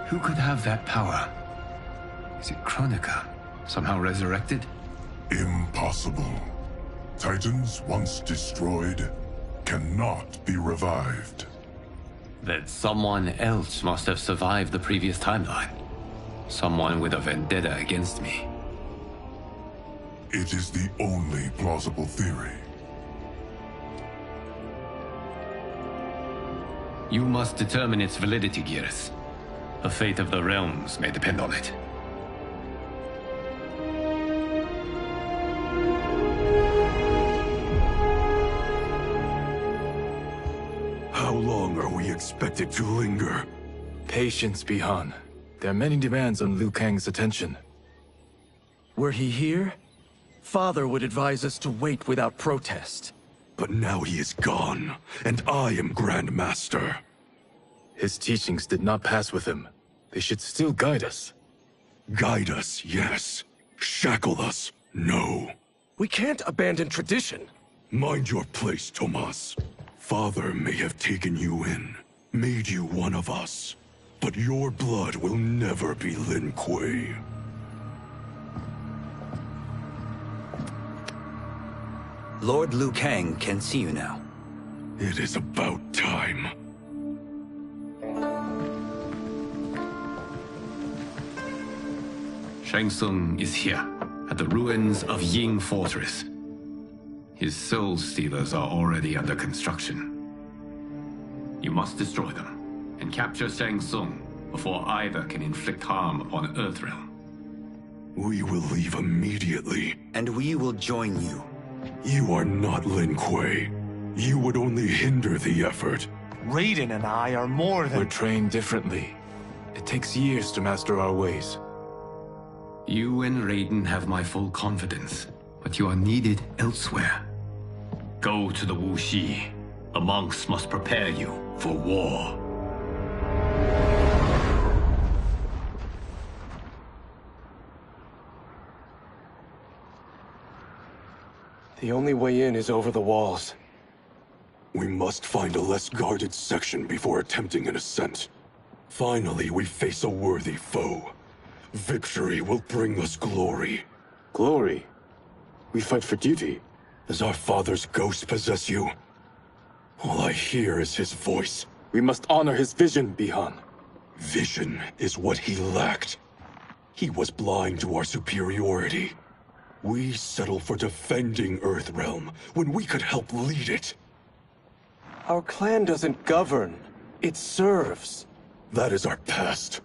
Who could have that power? Is it Kronika, somehow resurrected? Impossible. Titans once destroyed cannot be revived. Then someone else must have survived the previous timeline. Someone with a vendetta against me. It is the only plausible theory. You must determine its validity, Geras. The fate of the realms may depend on it. How long are we expected to linger? Patience, Bihan. There are many demands on Liu Kang's attention. Were he here, Father would advise us to wait without protest. But now he is gone, and I am Grand Master. His teachings did not pass with him. They should still guide us. Guide us, yes. Shackle us, no. We can't abandon tradition. Mind your place, Tomas. Father may have taken you in, made you one of us. But your blood will never be Lin Kuei. Lord Liu Kang can see you now. It is about time. Shang Tsung is here, at the ruins of Ying Fortress. His Soul Stealers are already under construction. You must destroy them, and capture Shang Tsung before either can inflict harm upon Earthrealm. We will leave immediately. And we will join you. You are not Lin Kuei. You would only hinder the effort. Raiden and I are more than... We're trained differently. It takes years to master our ways. You and Raiden have my full confidence, but you are needed elsewhere. Go to the Wuxi. The monks must prepare you for war. The only way in is over the walls. We must find a less guarded section before attempting an ascent. Finally, we face a worthy foe. Victory will bring us glory. Glory? We fight for duty. Does our father's ghost possess you? All I hear is his voice. We must honor his vision, Bihan. Vision is what he lacked. He was blind to our superiority. We settle for defending Earthrealm when we could help lead it. Our clan doesn't govern. It serves. That is our past.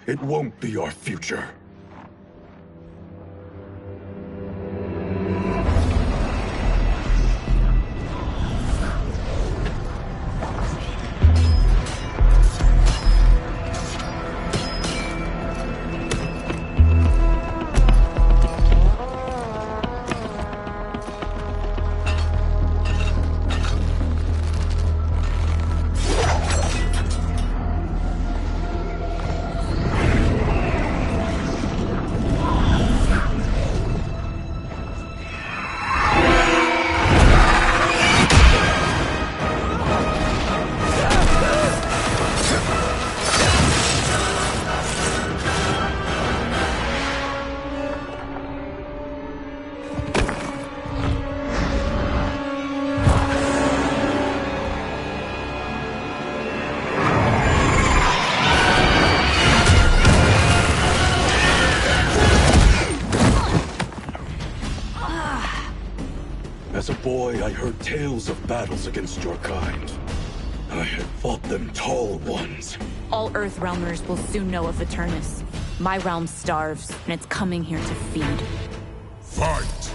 It won't be our future. As a boy, I heard tales of battles against your kind. I had fought them tall ones. All Earthrealmers will soon know of Eternus. My realm starves, and it's coming here to feed. Fight!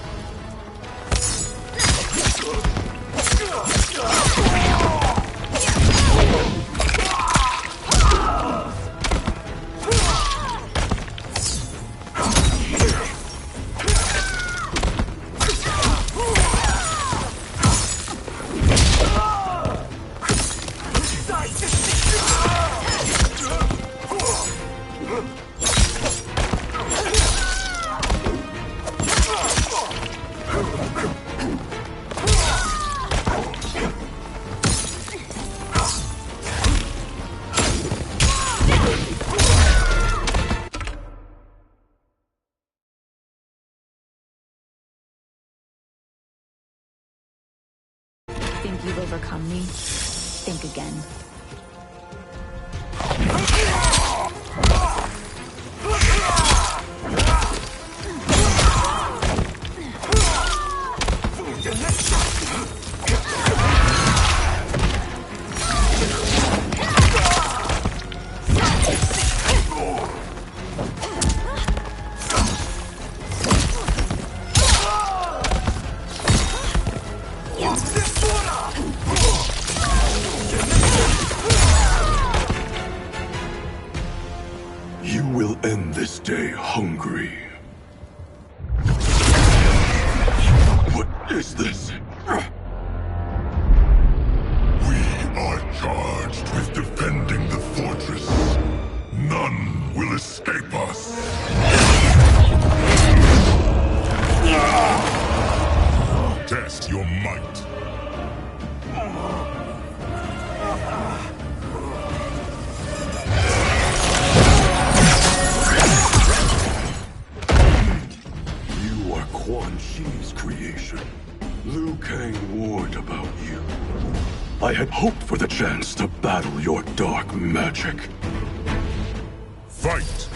overcome me, think again. You will end this day hungry. What is this? We are charged with defending the fortress. None will escape us. Test your might. You are Quan Chi's creation. Liu Kang warned about you. I had hoped for the chance to battle your dark magic. Fight!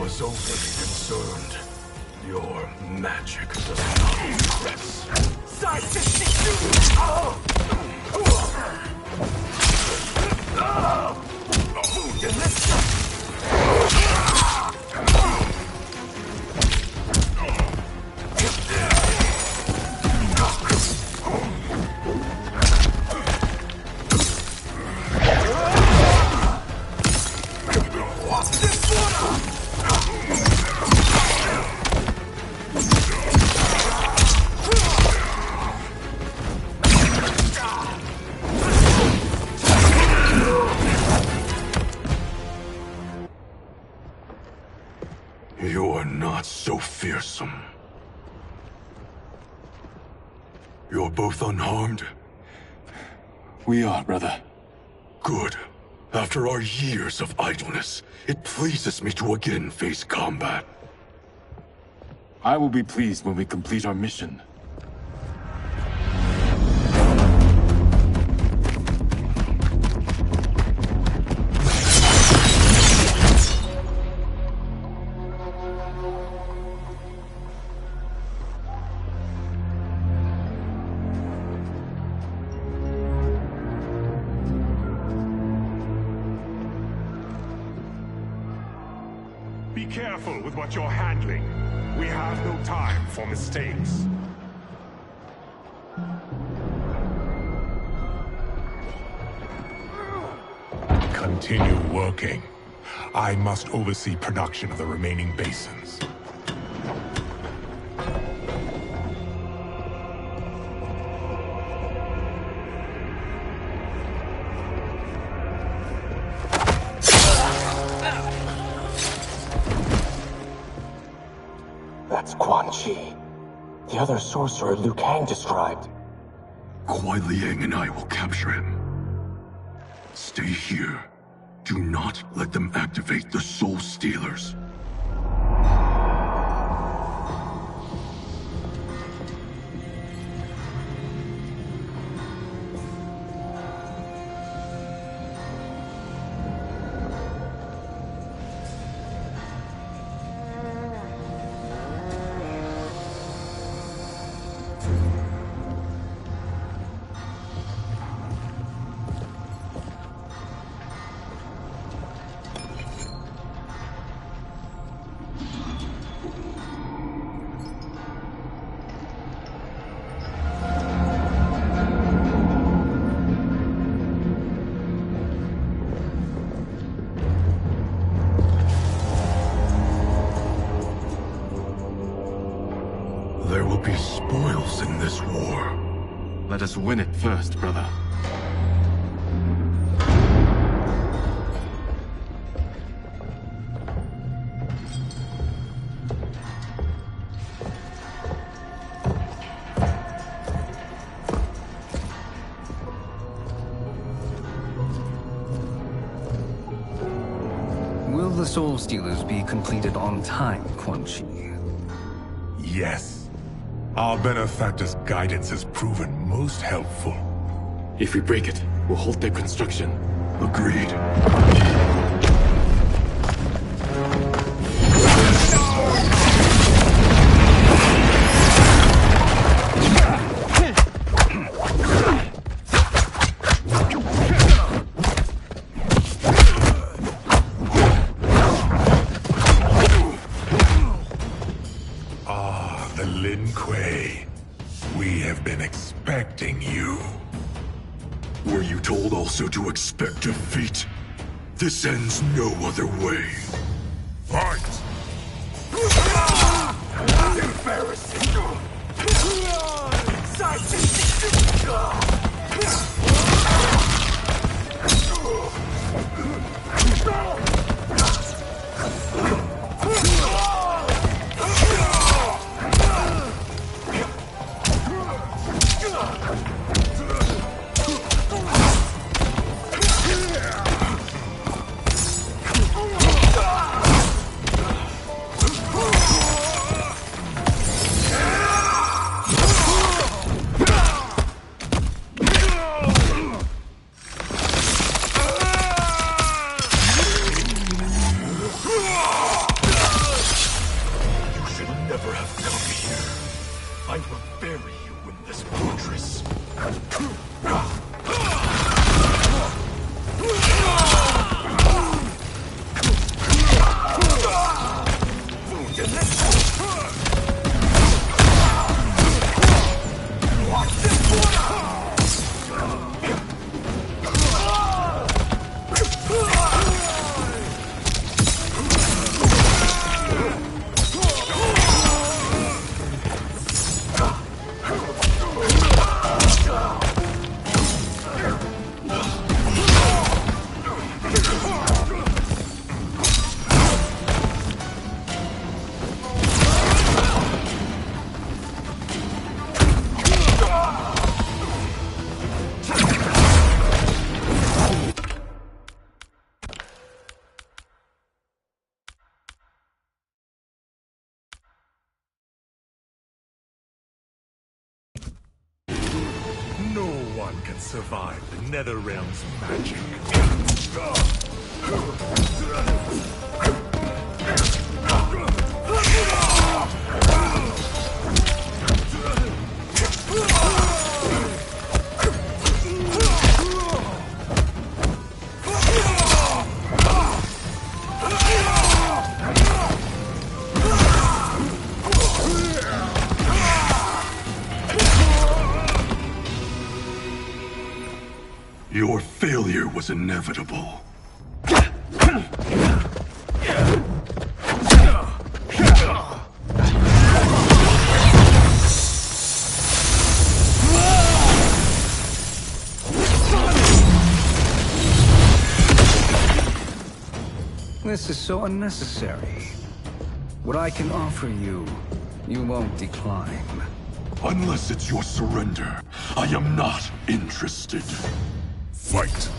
Was overly concerned. Your magic does not impress. You're not so fearsome. You're both unharmed? We are, brother. Good. After our years of idleness, it pleases me to again face combat. I will be pleased when we complete our mission. Be careful with what you're handling. We have no time for mistakes. Continue working. I must oversee production of the remaining basins. That's Quan Chi. The other sorcerer Liu Kang described. Kuai Liang and I will capture him. Stay here. Do not let them activate the Soul Stealers. There will be spoils in this war. Let us win it first, brother. Will the Soul Stealers be completed on time, Quan Chi? Yes. Our benefactor's guidance has proven most helpful. If we break it, we'll halt their construction. Agreed. We have been expecting you. Were you told also to expect defeat? This ends no other way. Fight! Embarrassing! No one can survive the Netherrealm's magic. Your failure was inevitable. This is so unnecessary. What I can offer you, you won't decline. Unless it's your surrender, I am not interested. Fight!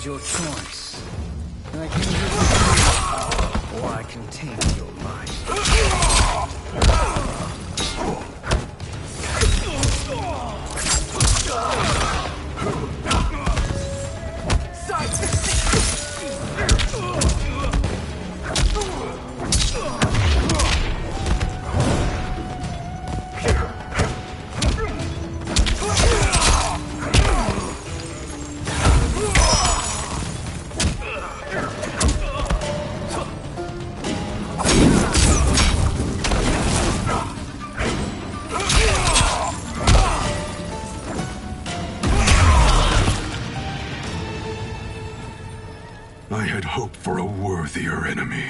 is your choice. I can give you, or I can take your life. I had hoped for a worthier enemy.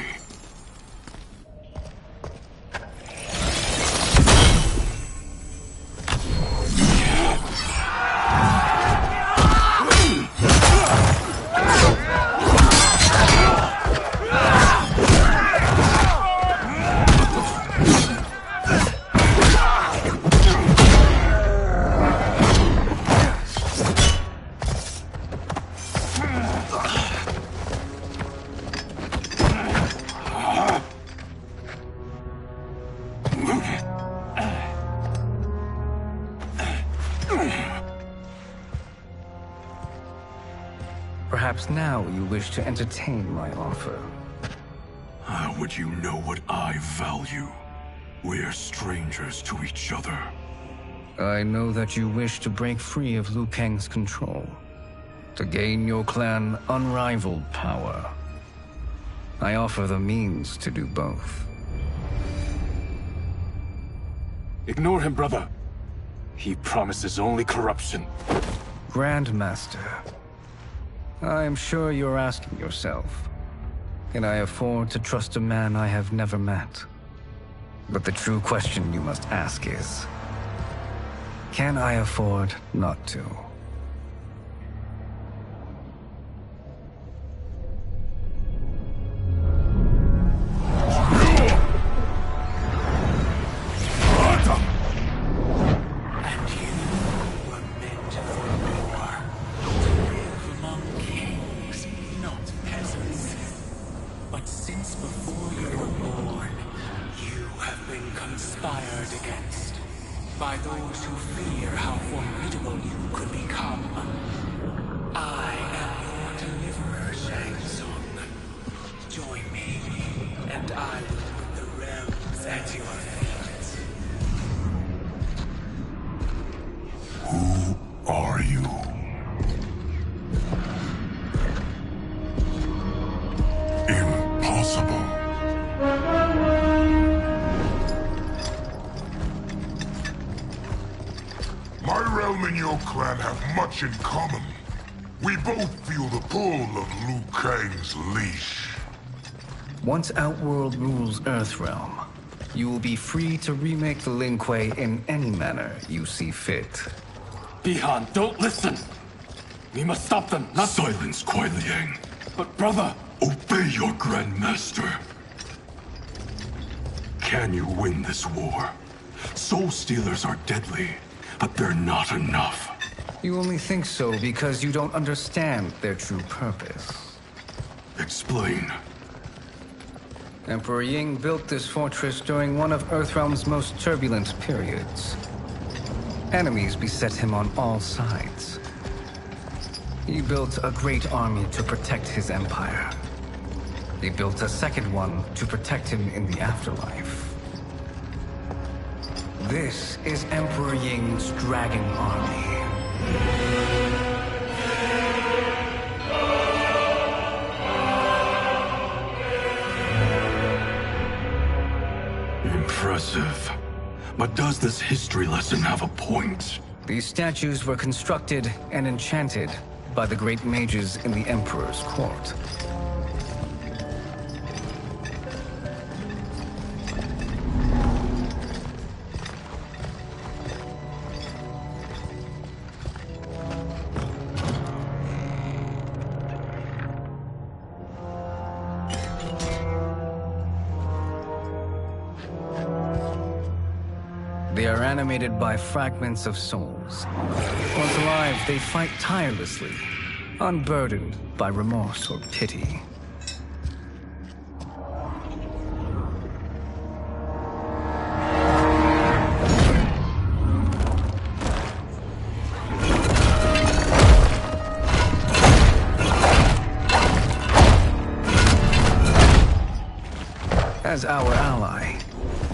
Perhaps now you wish to entertain my offer. How would you know what I value? We're strangers to each other. I know that you wish to break free of Liu Kang's control, to gain your clan unrivaled power. I offer the means to do both. Ignore him, brother. He promises only corruption. Grandmaster, I am sure you're asking yourself, can I afford to trust a man I have never met? But the true question you must ask is, can I afford not to? By those who fear how formidable you could become. I am your deliverer, Shang Tsung. Join me, and I will put the realms at your feet. Who are you? Impossible. My realm and your clan have much in common. We both feel the pull of Liu Kang's leash. Once Outworld rules Earthrealm, you will be free to remake the Lin Kuei in any manner you see fit. Bihan, don't listen! We must stop them, not— Silence, Kuai Liang. But brother! Obey your Grandmaster. Can you win this war? Soul Stealers are deadly, but they're not enough. You only think so because you don't understand their true purpose. Explain. Emperor Ying built this fortress during one of Earthrealm's most turbulent periods. Enemies beset him on all sides. He built a great army to protect his empire. He built a second one to protect him in the afterlife. This is Emperor Ying's Dragon Army. Impressive. But does this history lesson have a point? These statues were constructed and enchanted by the great mages in the Emperor's court. They are animated by fragments of souls. Once alive, they fight tirelessly unburdened by remorse or pity. As our ally,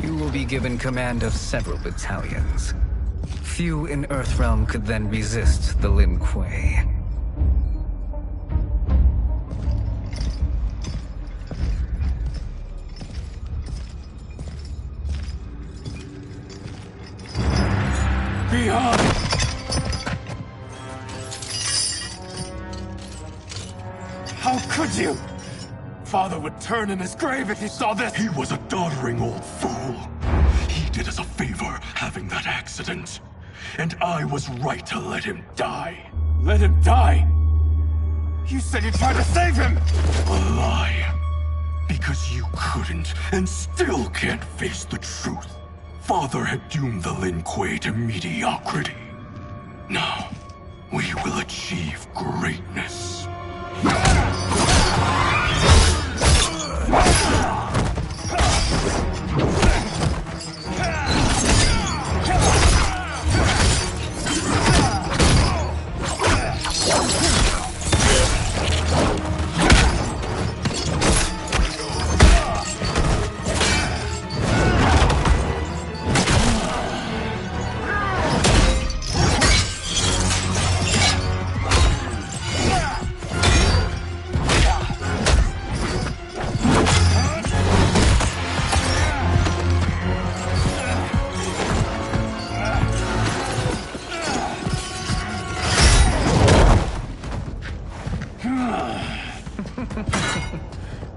you will be given command of several battalions. Few in Earthrealm could then resist the Lin Kuei. Beyond! How could you? Father would turn in his grave if he saw this! He was a doddering old fool. He did us a favor having that accident. And I was right to let him die. Let him die? You said you tried to save him! A lie. Because you couldn't and still can't face the truth. Father had doomed the Lin Kuei to mediocrity. Now, we will achieve greatness.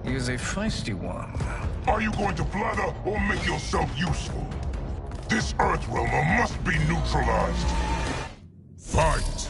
He is a feisty one. Are you going to blather or make yourself useful? This Earthrealmer must be neutralized. Fight!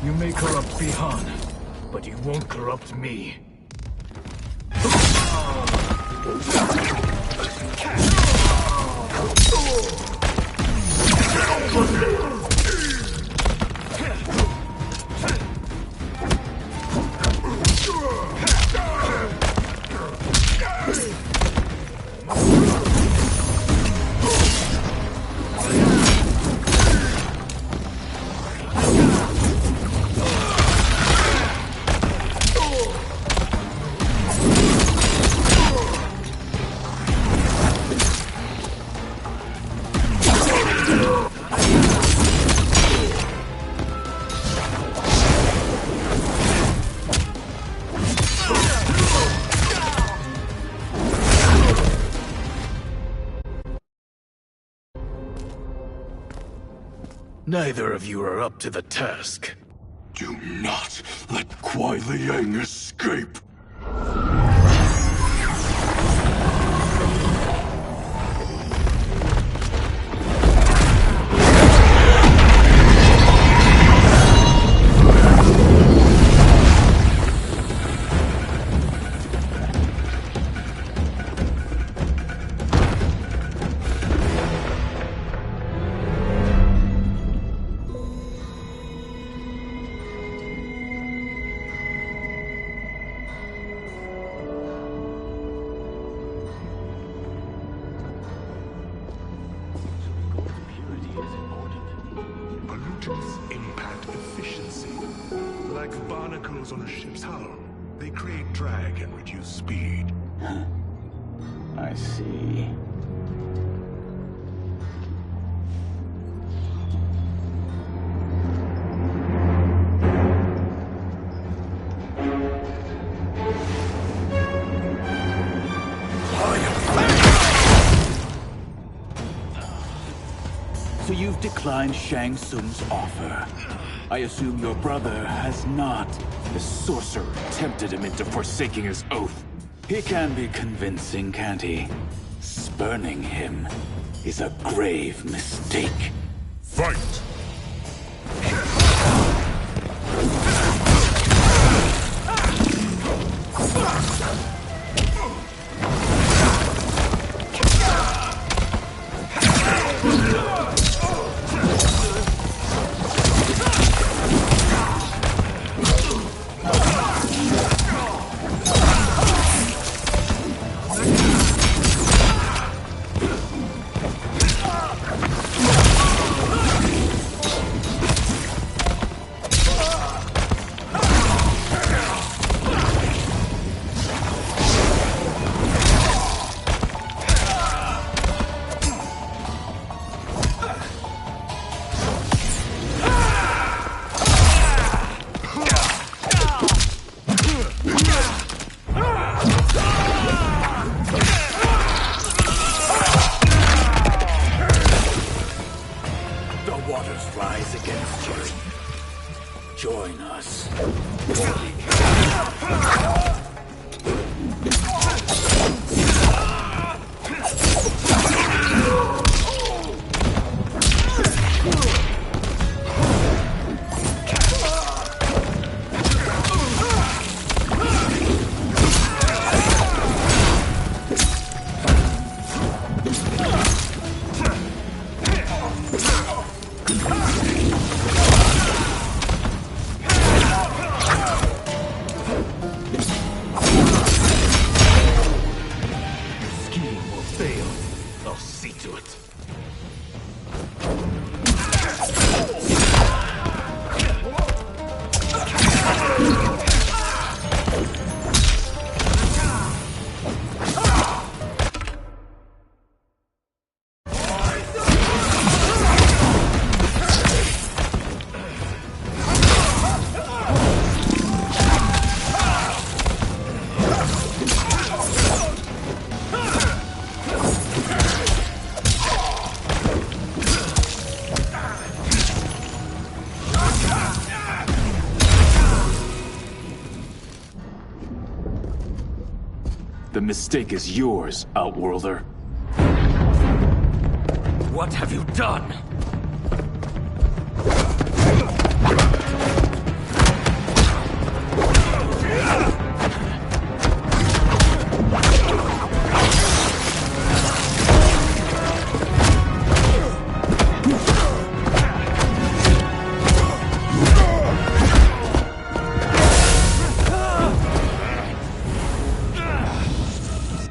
You may corrupt Bihan, but you won't corrupt me. Neither of you are up to the task. Do not let Kuai Liang escape. Pollutants impact efficiency. Like barnacles on a ship's hull. They create drag and reduce speed. I see. So you've declined Shang Tsung's offer. I assume your brother has not. The sorcerer tempted him into forsaking his oath. He can be convincing, can't he? Spurning him is a grave mistake. Fight! Join us. The mistake is yours, Outworlder. What have you done?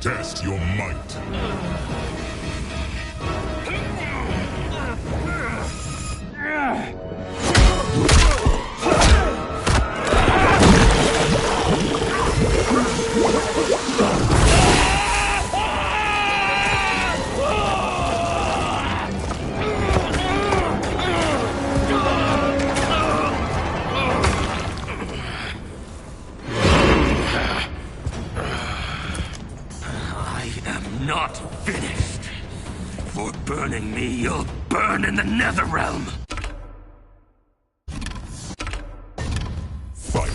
Test your might. Not finished. For burning me, you'll burn in the Netherrealm. Fight.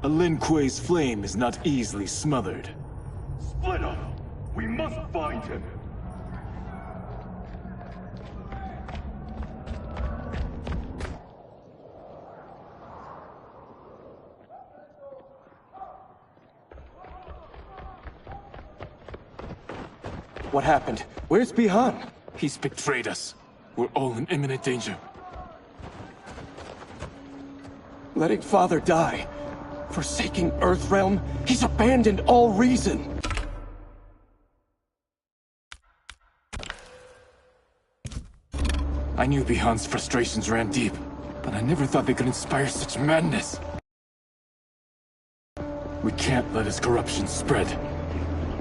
A Lin Kuei's flame is not easily smothered. Split up! We must find him! What happened? Where's Bihan? He's betrayed us. We're all in imminent danger. Letting Father die. Forsaking Earthrealm. He's abandoned all reason. I knew Bihan's frustrations ran deep, but I never thought they could inspire such madness. We can't let his corruption spread.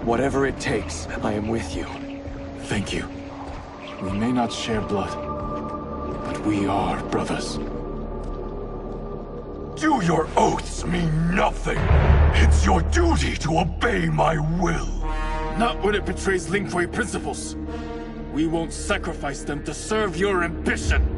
Whatever it takes, I am with you. Thank you. We may not share blood, but we are brothers. Do your oaths mean nothing? It's your duty to obey my will. Not when it betrays Lin Kuei principles. We won't sacrifice them to serve your ambition.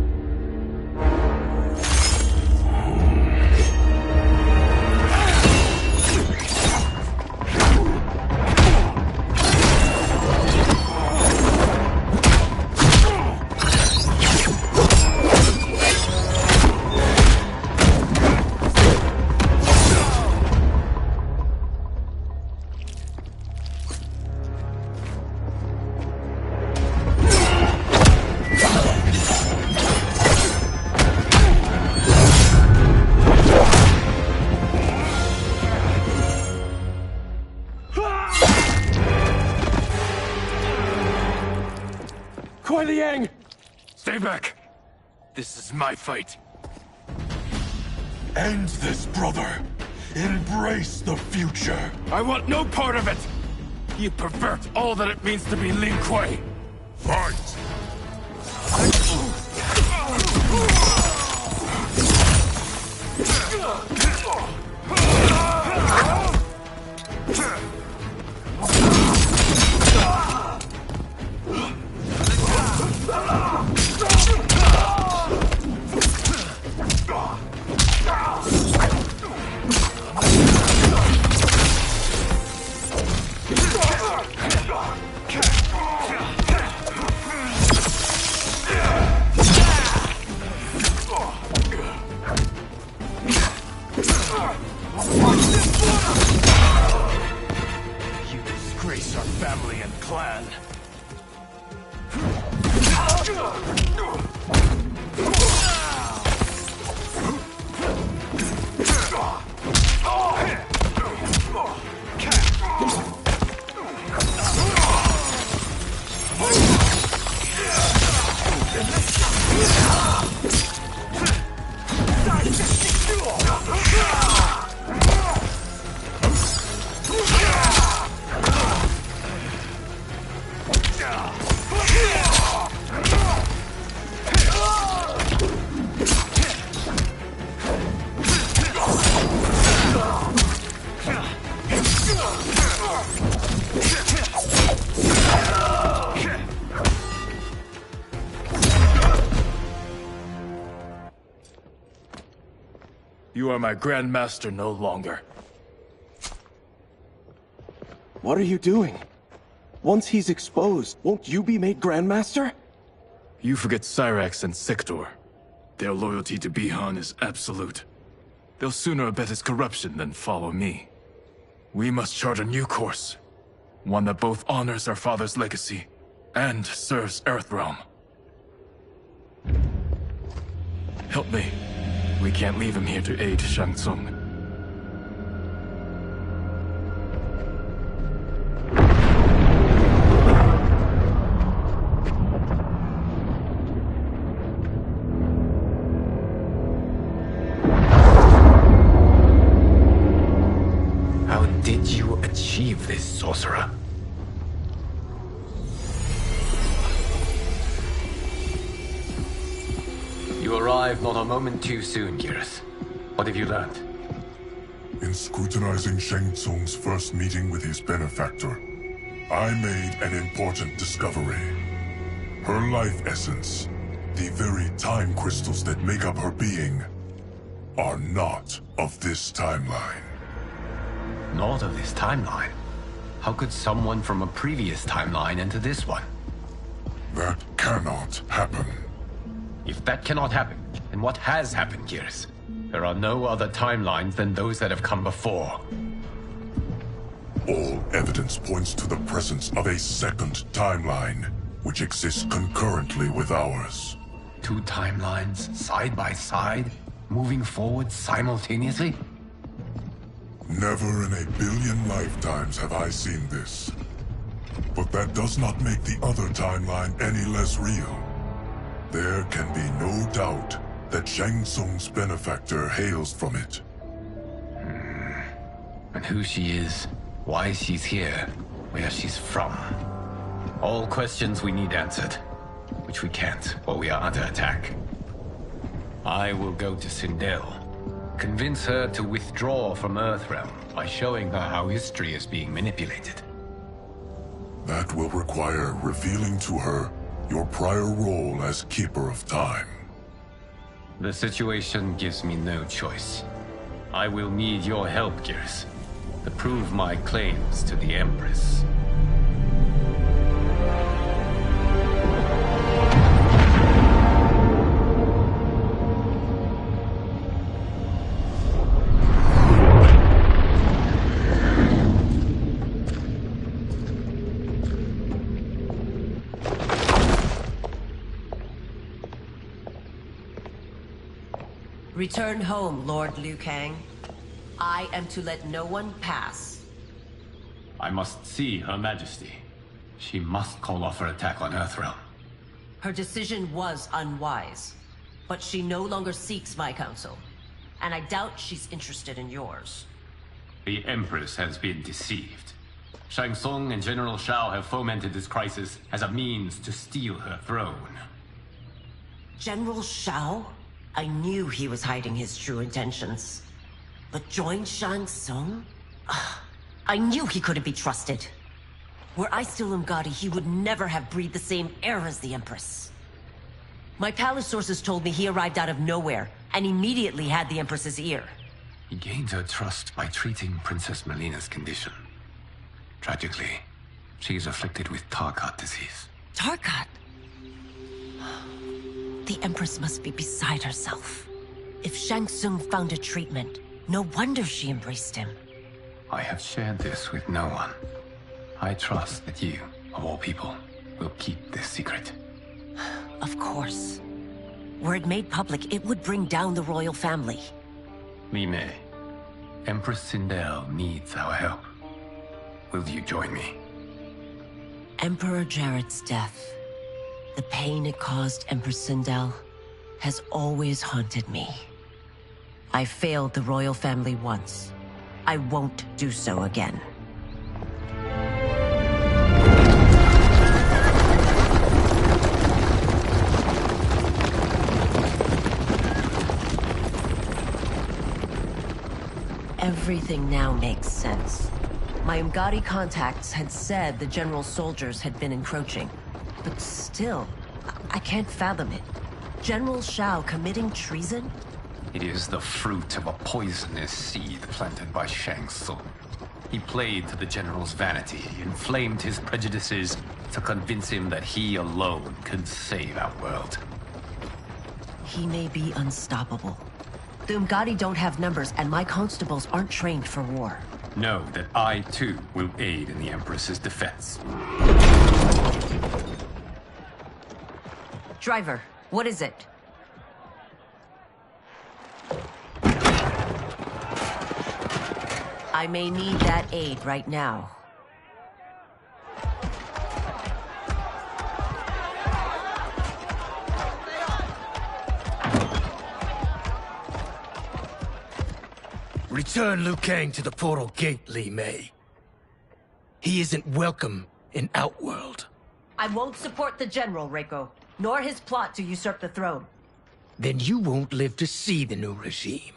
Stay back! This is my fight. End this, brother! Embrace the future! I want no part of it! You pervert all that it means to be Lin Kuei! Fight! You disgrace our family and clan. You are my Grandmaster no longer. What are you doing? Once he's exposed, won't you be made Grandmaster? You forget Cyrax and Sector. Their loyalty to Bihan is absolute. They'll sooner abet his corruption than follow me. We must chart a new course. One that both honors our father's legacy and serves Earthrealm. Help me. We can't leave him here to aid Shang Tsung. How did you achieve this, sorcerer? You arrived not a moment too soon, Geras. What have you learned? In scrutinizing Shang Tsung's first meeting with his benefactor, I made an important discovery. Her life essence, the very time crystals that make up her being, are not of this timeline. Not of this timeline. How could someone from a previous timeline enter this one? That cannot happen. If that cannot happen, then what has happened, Gears? There are no other timelines than those that have come before. All evidence points to the presence of a second timeline, which exists concurrently with ours. Two timelines, side by side, moving forward simultaneously? Never in a billion lifetimes have I seen this. But that does not make the other timeline any less real. There can be no doubt that Shang Tsung's benefactor hails from it. And who she is, why she's here, where she's from. All questions we need answered, which we can't while we are under attack. I will go to Sindel, convince her to withdraw from Earthrealm by showing her how history is being manipulated. That will require revealing to her your prior role as Keeper of Time. The situation gives me no choice. I will need your help, Gears, to prove my claims to the Empress. Return home, Lord Liu Kang. I am to let no one pass. I must see Her Majesty. She must call off her attack on Earthrealm. Her decision was unwise, but she no longer seeks my counsel, and I doubt she's interested in yours. The Empress has been deceived. Shang Tsung and General Shao have fomented this crisis as a means to steal her throne. General Shao? I knew he was hiding his true intentions. But join Shang Tsung? I knew he couldn't be trusted. Were I still Umgadi, he would never have breathed the same air as the Empress. My palace sources told me he arrived out of nowhere, and immediately had the Empress's ear. He gained her trust by treating Princess Melina's condition. Tragically, she is afflicted with Tarkat disease. Tarkat? The Empress must be beside herself. If Shang Tsung found a treatment, no wonder she embraced him. I have shared this with no one. I trust that you, of all people, will keep this secret. Of course. Were it made public, it would bring down the royal family. Li Mei, Empress Sindel needs our help. Will you join me? Emperor Jarrett's death, the pain it caused Empress Sindel, has always haunted me. I failed the royal family once. I won't do so again. Everything now makes sense. My Umgadi contacts had said the general's soldiers had been encroaching. But still, I can't fathom it. General Shao committing treason? It is the fruit of a poisonous seed planted by Shang Tsung. He played to the general's vanity, inflamed his prejudices to convince him that he alone could save our world. He may be unstoppable. The Umgadi don't have numbers, and my constables aren't trained for war. Know that I, too, will aid in the Empress's defense. Driver, what is it? I may need that aid right now. Return Liu Kang to the portal gate, Li Mei. He isn't welcome in Outworld. I won't support the General, Reiko, nor his plot to usurp the throne. Then you won't live to see the new regime.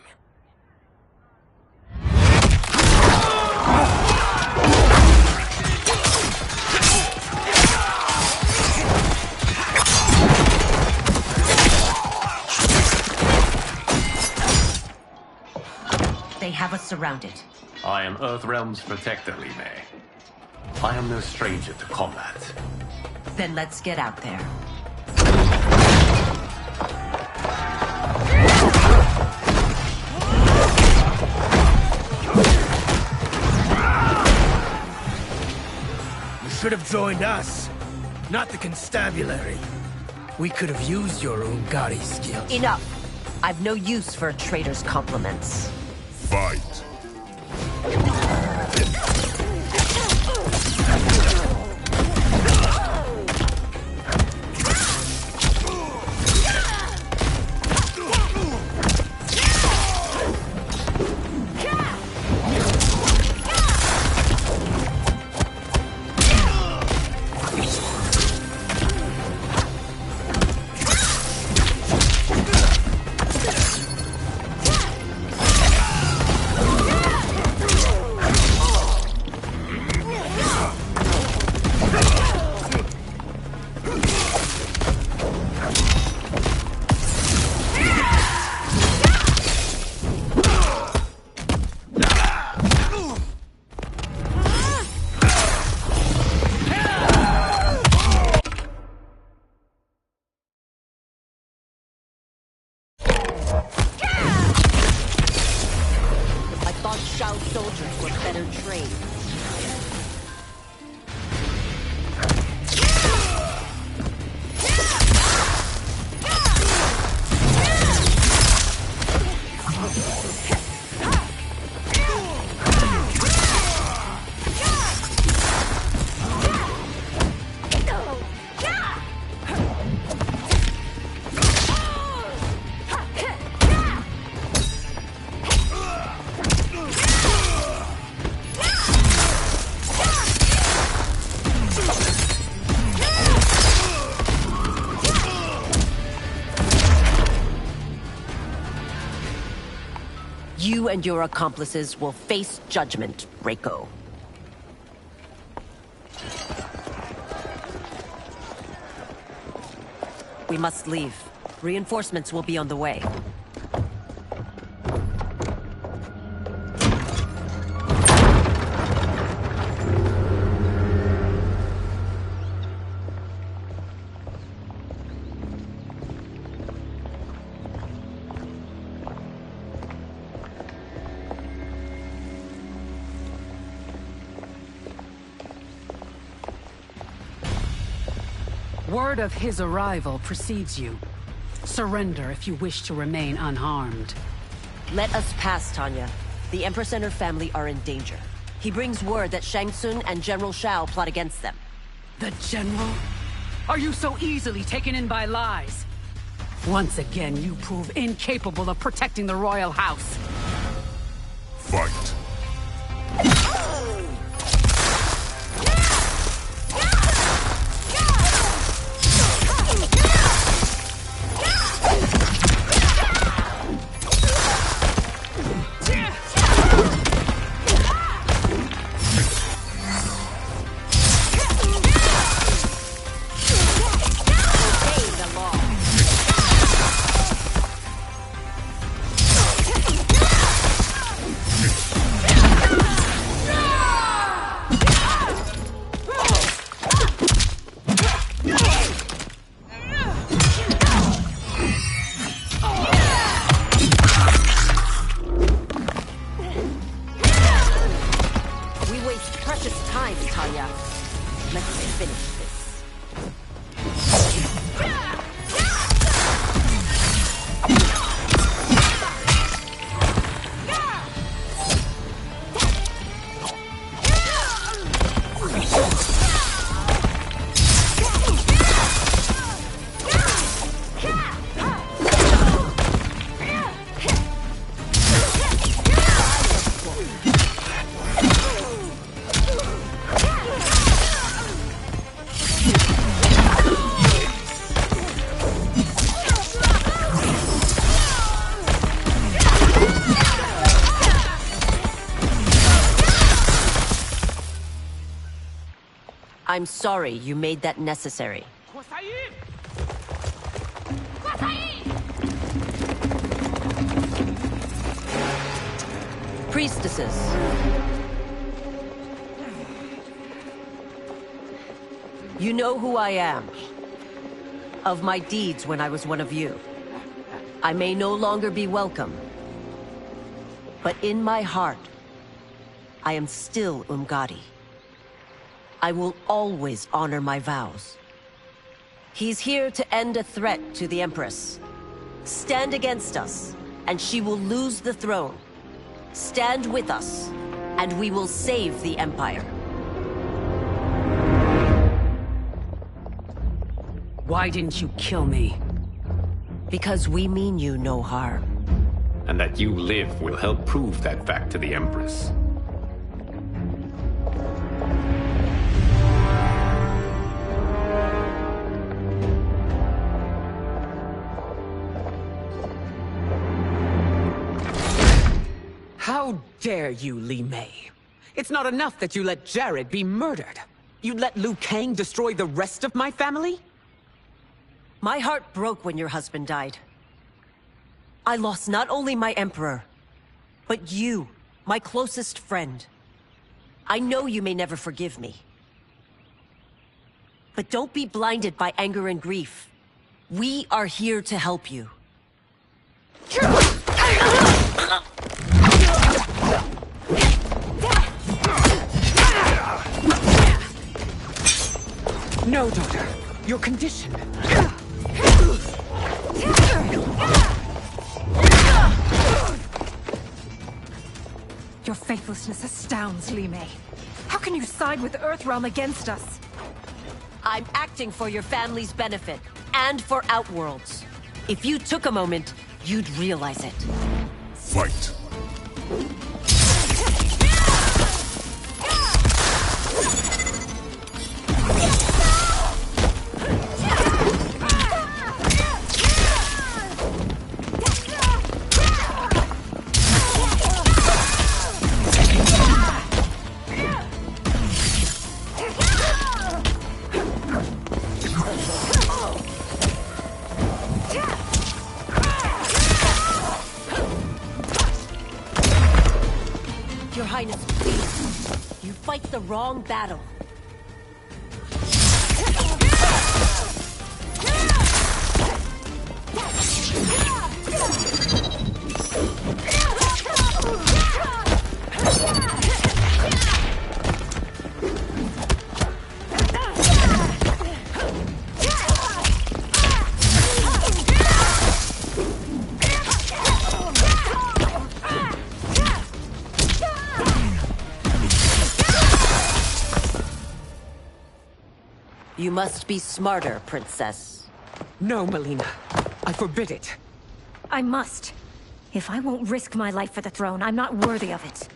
They have us surrounded. I am Earthrealm's protector, Li Mei. I am no stranger to combat. Then let's get out there. You should have joined us, not the constabulary. We could have used your Ungari skills. Enough! I've no use for a traitor's compliments. Fight! Soldiers were better trained. You and your accomplices will face judgment, Reiko. We must leave. Reinforcements will be on the way. Word of his arrival precedes you. Surrender if you wish to remain unharmed. Let us pass, Tanya. The Empress and her family are in danger. He brings word that Shang Tsung and General Shao plot against them. The General? Are you so easily taken in by lies? Once again, you prove incapable of protecting the royal house. Fight! I'm sorry you made that necessary. priestesses. You know who I am. Of my deeds when I was one of you. I may no longer be welcome. But in my heart, I am still Umgadi. I will always honor my vows. He's here to end a threat to the Empress. Stand against us, and she will lose the throne. Stand with us, and we will save the Empire. Why didn't you kill me? Because we mean you no harm. And that you live will help prove that fact to the Empress. How dare you, Li Mei? It's not enough that you let Jared be murdered. You'd let Liu Kang destroy the rest of my family? My heart broke when your husband died. I lost not only my emperor, but you, my closest friend. I know you may never forgive me. But don't be blinded by anger and grief. We are here to help you. No, daughter. Your condition. Your faithlessness astounds, Li Mei. How can you side with Earthrealm against us? I'm acting for your family's benefit, and for Outworld's. If you took a moment, you'd realize it. Fight! Your Highness, please. You fight the wrong battle. You must be smarter, Princess. No, Melina. I forbid it. I must. If I won't risk my life for the throne, I'm not worthy of it.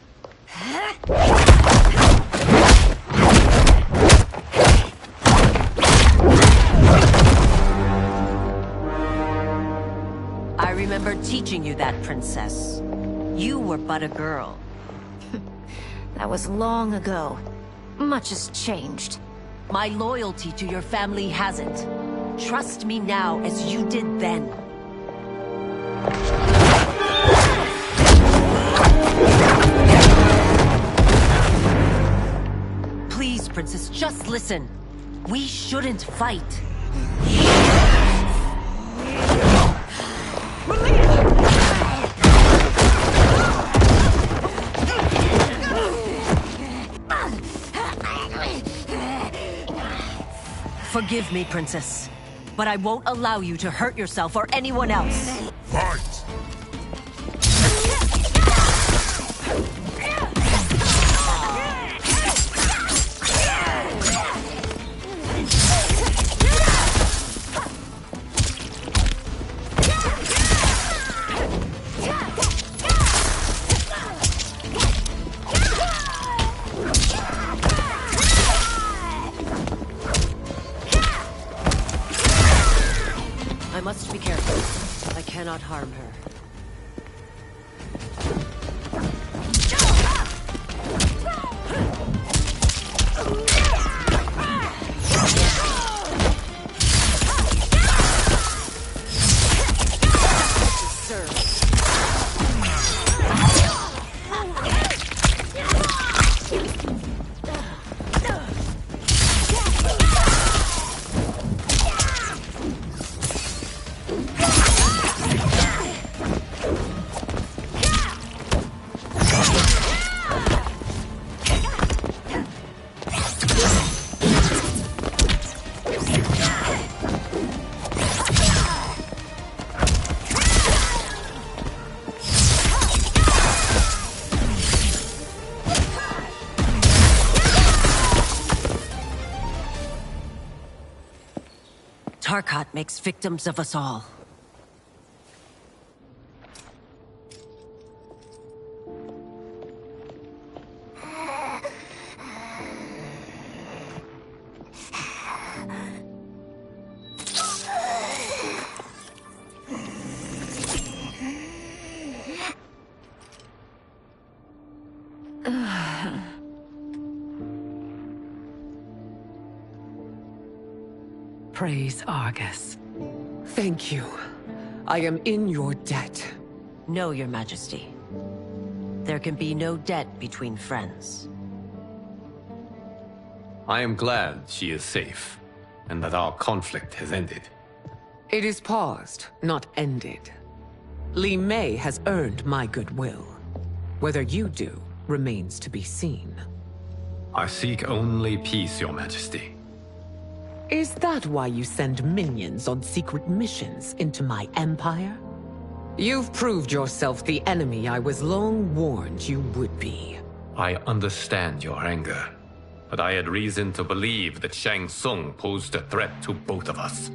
I remember teaching you that, Princess. You were but a girl. That was long ago. Much has changed. My loyalty to your family hasn't. Trust me now as you did then. Please, Princess, just listen. We shouldn't fight. Forgive me, Princess, but I won't allow you to hurt yourself or anyone else. Fight! I must be careful. I cannot harm her. Serve. Tarkat makes victims of us all. Praise Argus. Thank you. I am in your debt. No, Your Majesty. There can be no debt between friends. I am glad she is safe, and that our conflict has ended. It is paused, not ended. Li Mei has earned my goodwill. Whether you do remains to be seen. I seek only peace, Your Majesty. Is that why you send minions on secret missions into my empire? You've proved yourself the enemy I was long warned you would be. I understand your anger, but I had reason to believe that Shang Tsung posed a threat to both of us.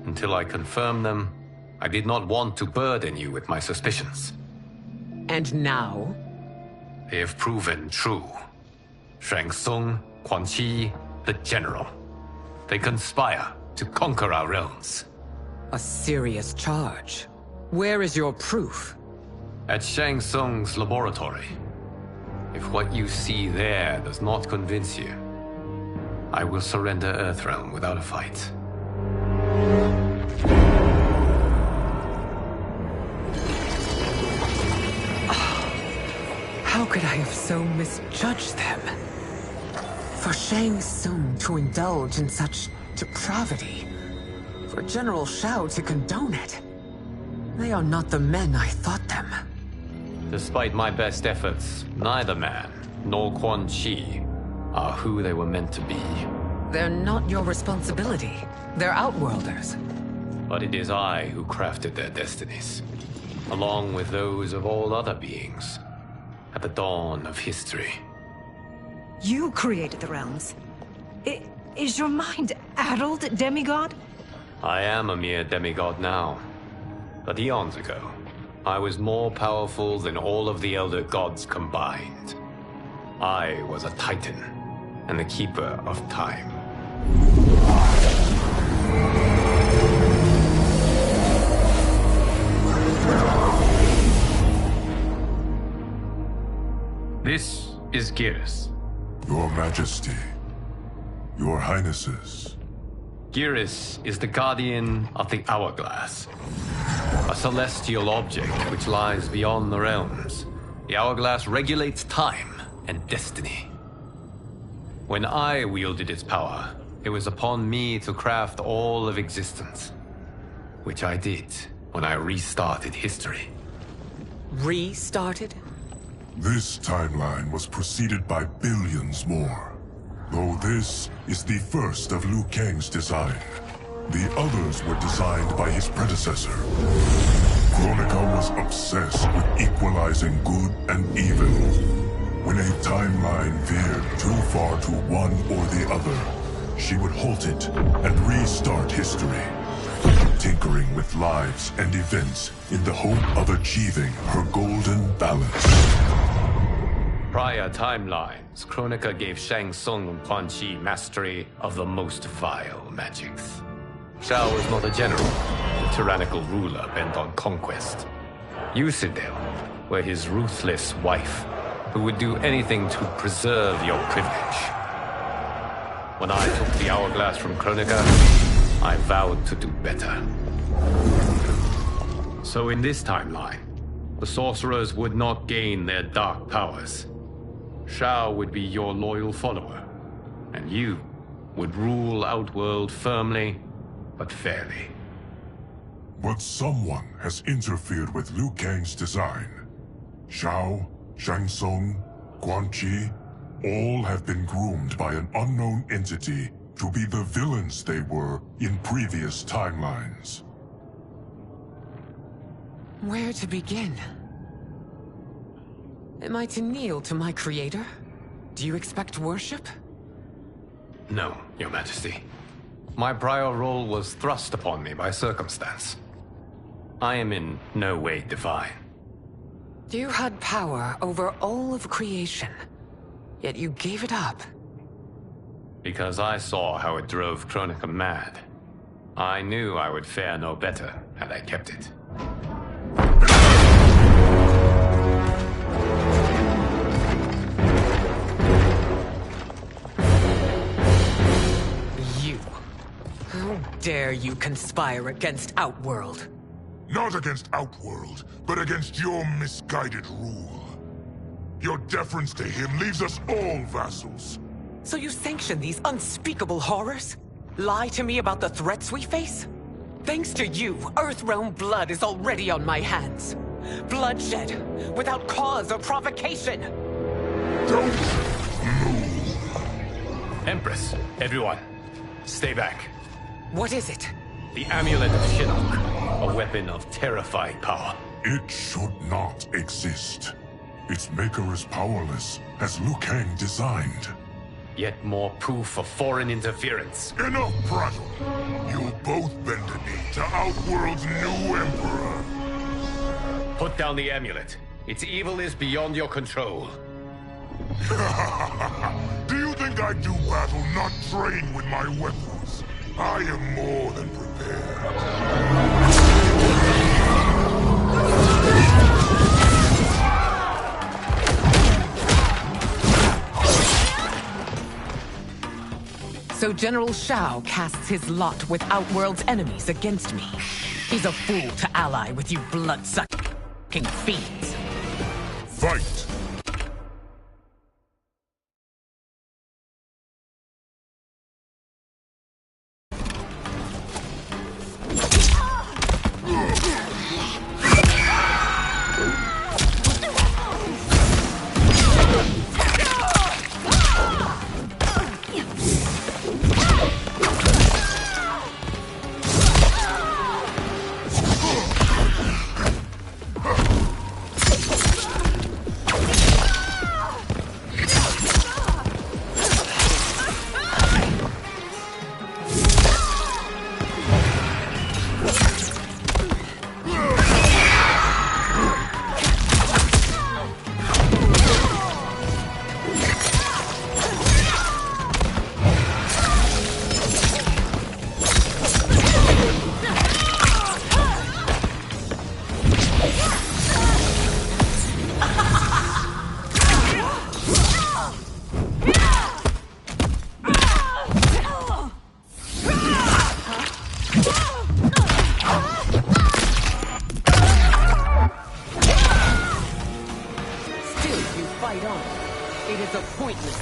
Until I confirmed them, I did not want to burden you with my suspicions. And now? They have proven true. Shang Tsung, Quan Chi, the General. They conspire to conquer our realms. A serious charge. Where is your proof? At Shang Tsung's laboratory. If what you see there does not convince you, I will surrender Earthrealm without a fight. How could I have so misjudged them? For Shang Tsung to indulge in such depravity, for General Shao to condone it, they are not the men I thought them. Despite my best efforts, neither man nor Quan Chi are who they were meant to be. They're not your responsibility. They're Outworlders. But it is I who crafted their destinies, along with those of all other beings, at the dawn of history. You created the realms. Is your mind addled, demigod? I am a mere demigod now. But eons ago, I was more powerful than all of the Elder Gods combined. I was a Titan, and the Keeper of Time. This is Geras. Your Majesty. Your Highnesses. Geras is the guardian of the Hourglass. A celestial object which lies beyond the realms. The Hourglass regulates time and destiny. When I wielded its power, it was upon me to craft all of existence. Which I did when I restarted history. Restarted? This timeline was preceded by billions more. Though this is the first of Liu Kang's design. The others were designed by his predecessor. Kronika was obsessed with equalizing good and evil. When a timeline veered too far to one or the other, she would halt it and restart history, tinkering with lives and events in the hope of achieving her golden balance. Prior timelines, Kronika gave Shang Tsung and Quan Chi mastery of the most vile magics. Shao was not a general, a tyrannical ruler bent on conquest. You, Sindel, were his ruthless wife, who would do anything to preserve your privilege. When I took the Hourglass from Kronika, I vowed to do better. So in this timeline, the sorcerers would not gain their dark powers. Shao would be your loyal follower, and you would rule Outworld firmly, but fairly. But someone has interfered with Liu Kang's design. Shao, Shang Tsung, Quan Chi, all have been groomed by an unknown entity to be the villains they were in previous timelines. Where to begin? Am I to kneel to my creator? Do you expect worship? No, Your Majesty. My prior role was thrust upon me by circumstance. I am in no way divine. You had power over all of creation, yet you gave it up. Because I saw how it drove Kronika mad. I knew I would fare no better had I kept it. You. How dare you conspire against Outworld? Not against Outworld, but against your misguided rule. Your deference to him leaves us all vassals. So you sanction these unspeakable horrors? Lie to me about the threats we face? Thanks to you, Earthrealm blood is already on my hands. Bloodshed, without cause or provocation. Don't move. Empress, everyone, stay back. What is it? The Amulet of Shinnok, a weapon of terrifying power. It should not exist. Its maker is powerless, as Liu Kang designed. Yet more proof of foreign interference. Enough prattle! You'll both bend a knee to Outworld's new emperor. Put down the amulet. Its evil is beyond your control. Do you think I do battle not trained with my weapons? I am more than prepared. So General Shao casts his lot with Outworld's enemies against me. He's a fool to ally with you blood-sucking fiends. Fight!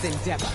Endeavor.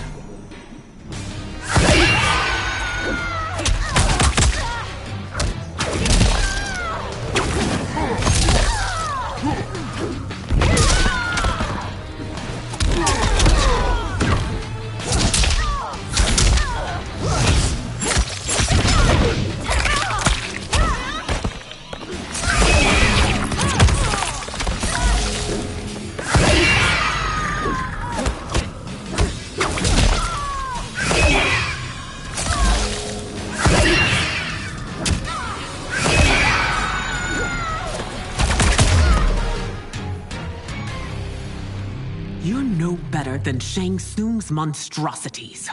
You're no better than Shang Tsung's monstrosities.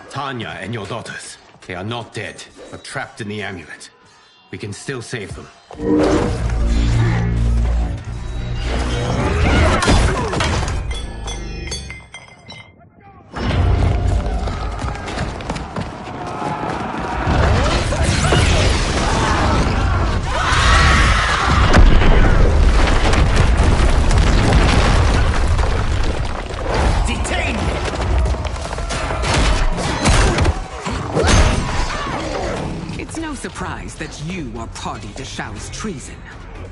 Tanya and your daughters. They are not dead, but trapped in the amulet. We can still save them. Surprised that you are party to Shao's treason.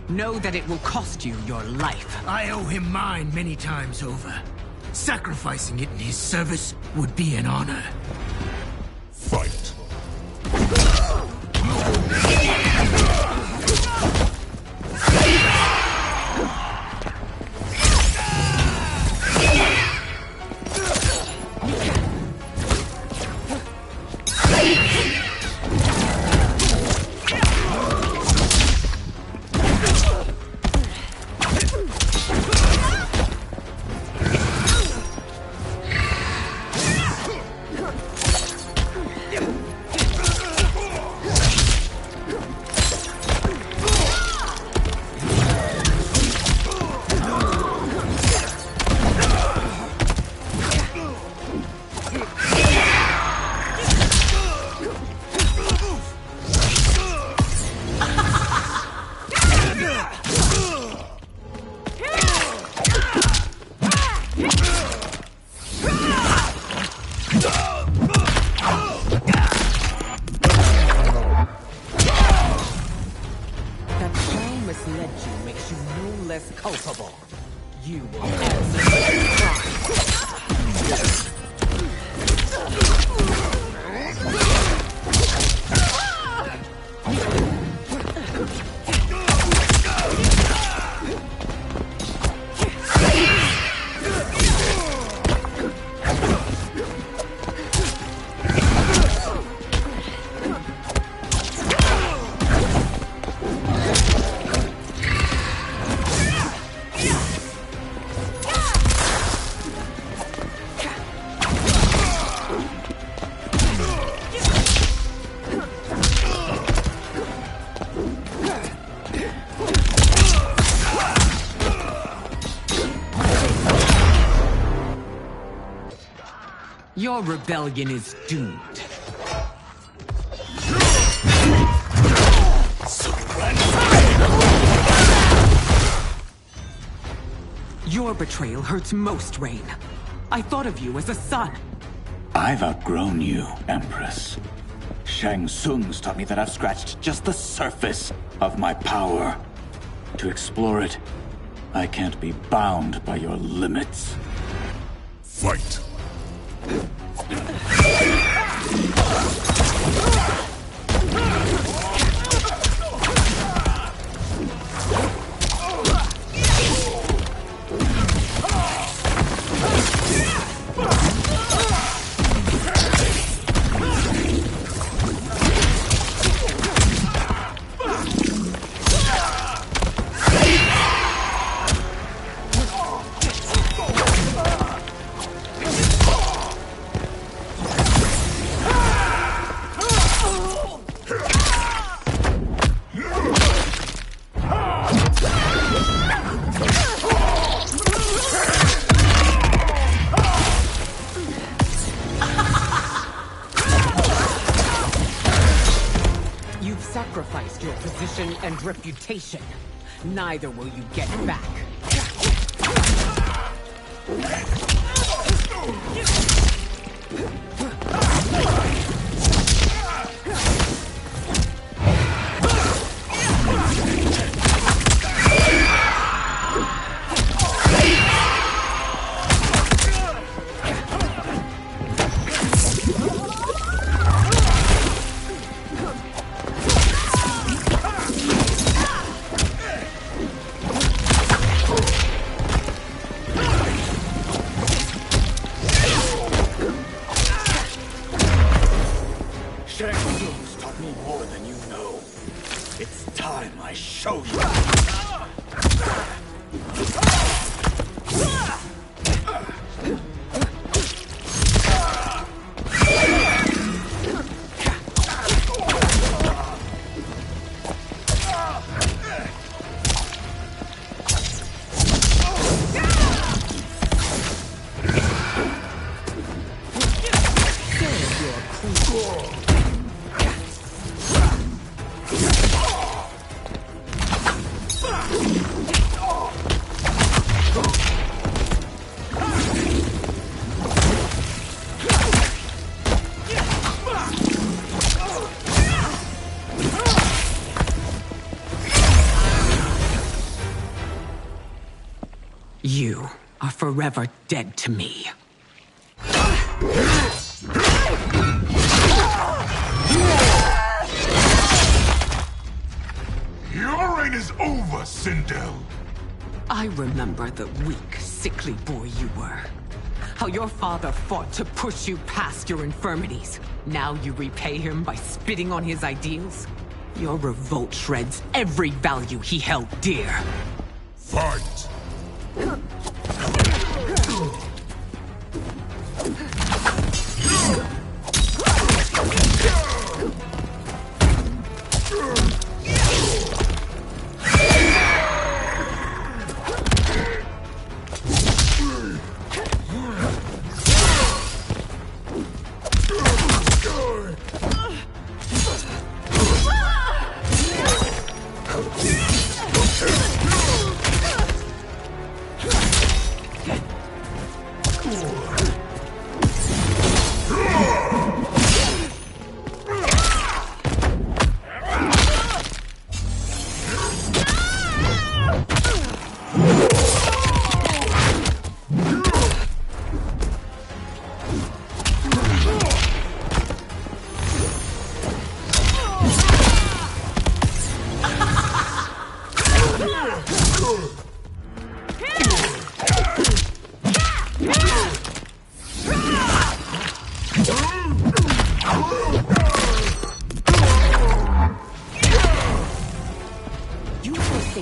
Know that it will cost you your life. I owe him mine many times over. Sacrificing it in his service would be an honor. Fight. misled you makes you no less culpable. You will answer for your crime. Your rebellion is doomed. Your betrayal hurts most, Rain. I thought of you as a son. I've outgrown you, Empress. Shang Tsung's taught me that I've scratched just the surface of my power. To explore it, I can't be bound by your limits. Fight! Sacrificed your position and reputation. Neither will you get back. Shang Tsung's taught me more than you know. It's time I show you. You are forever dead to me. Your reign is over, Sindel. I remember the weak, sickly boy you were. How your father fought to push you past your infirmities. Now you repay him by spitting on his ideals? Your revolt shreds every value he held dear. Fight!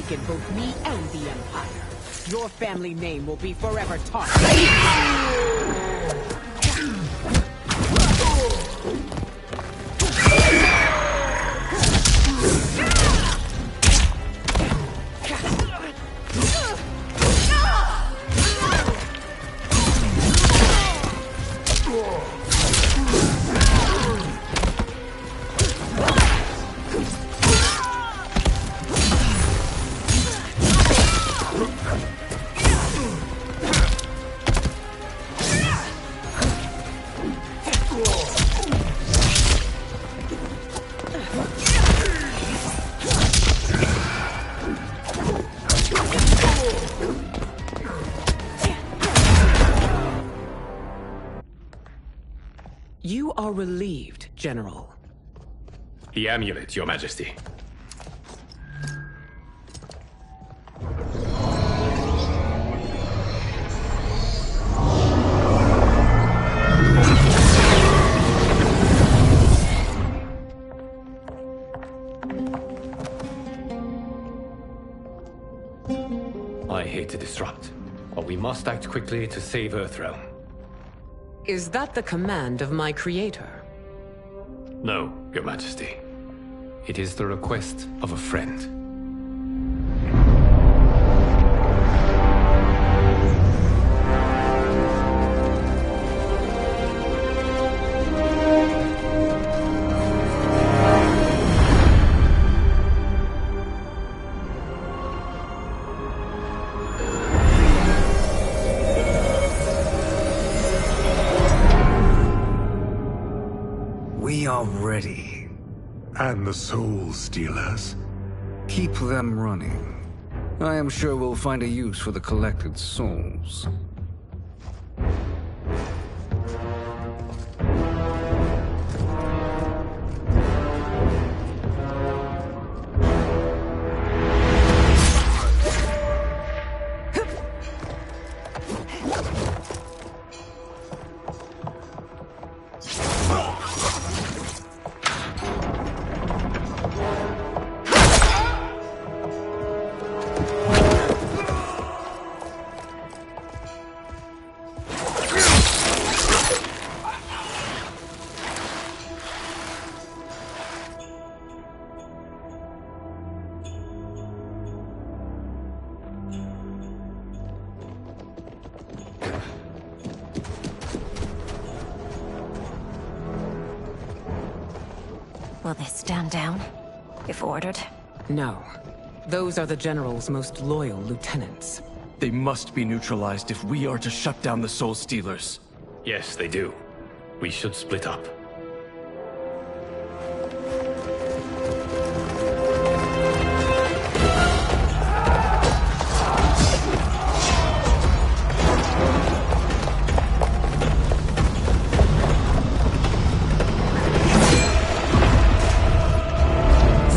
forsaken both me and the Empire. Your family name will be forever tarnished. You are relieved, General. The amulet, Your Majesty. I hate to disrupt, but we must act quickly to save Earthrealm. Is that the command of my creator? No, Your Majesty. It is the request of a friend. We are ready. And the Soul Stealers? Keep them running. I am sure we'll find a use for the collected souls. Will they stand down, if ordered? No. Those are the General's most loyal lieutenants. They must be neutralized if we are to shut down the Soul Stealers. Yes, they do. We should split up.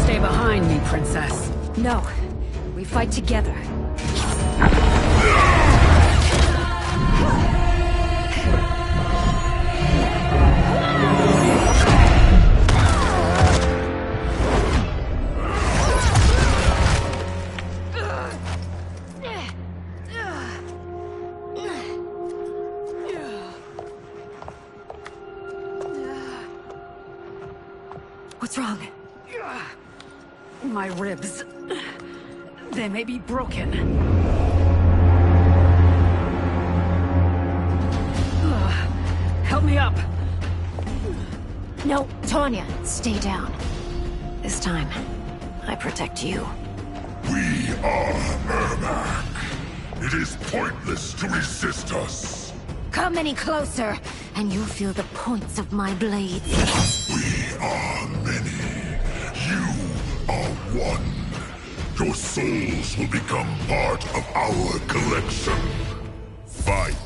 Stay behind me, Princess. No. We fight together. What's wrong? My ribs. They may be broken. Help me up. No, Tanya, stay down. This time, I protect you. We are Ermac. It is pointless to resist us. Come any closer, and you'll feel the points of my blades. We are many. You are one. Your souls will become part of our collection. Fight.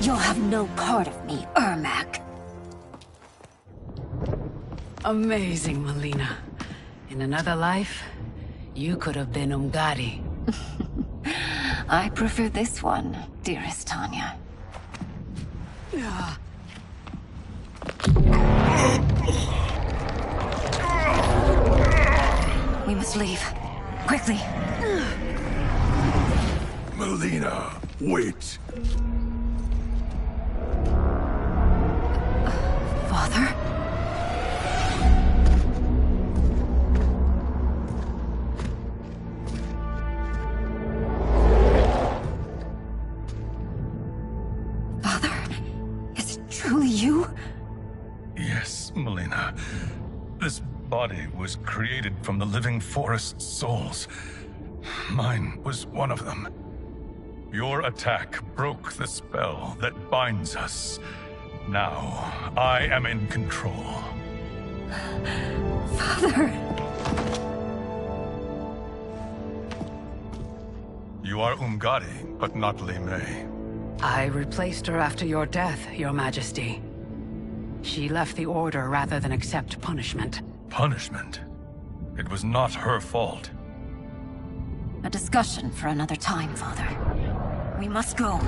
You'll have no part of me, Ermac. Amazing, Melina. In another life, you could have been Umgadi. I prefer this one, dearest Tanya. We must leave. Quickly. Melina, wait. Father? Father? Is it truly you? Yes, Melina. This body was created from the living forest's souls. Mine was one of them. Your attack broke the spell that binds us. Now, I am in control. Father! You are Umgadi, but not Li Mei. I replaced her after your death, Your Majesty. She left the Order rather than accept punishment. Punishment? It was not her fault. A discussion for another time, Father. We must go.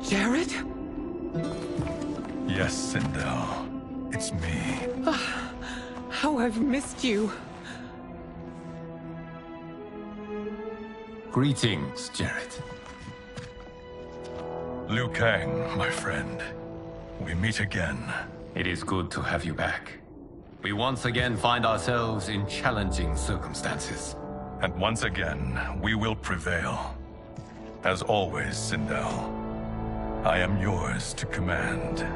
Jared? Yes, Sindel. It's me. How I've missed you. Greetings, Jared. Liu Kang, my friend. We meet again. It is good to have you back. We once again find ourselves in challenging circumstances. And once again, we will prevail. As always, Sindel, I am yours to command.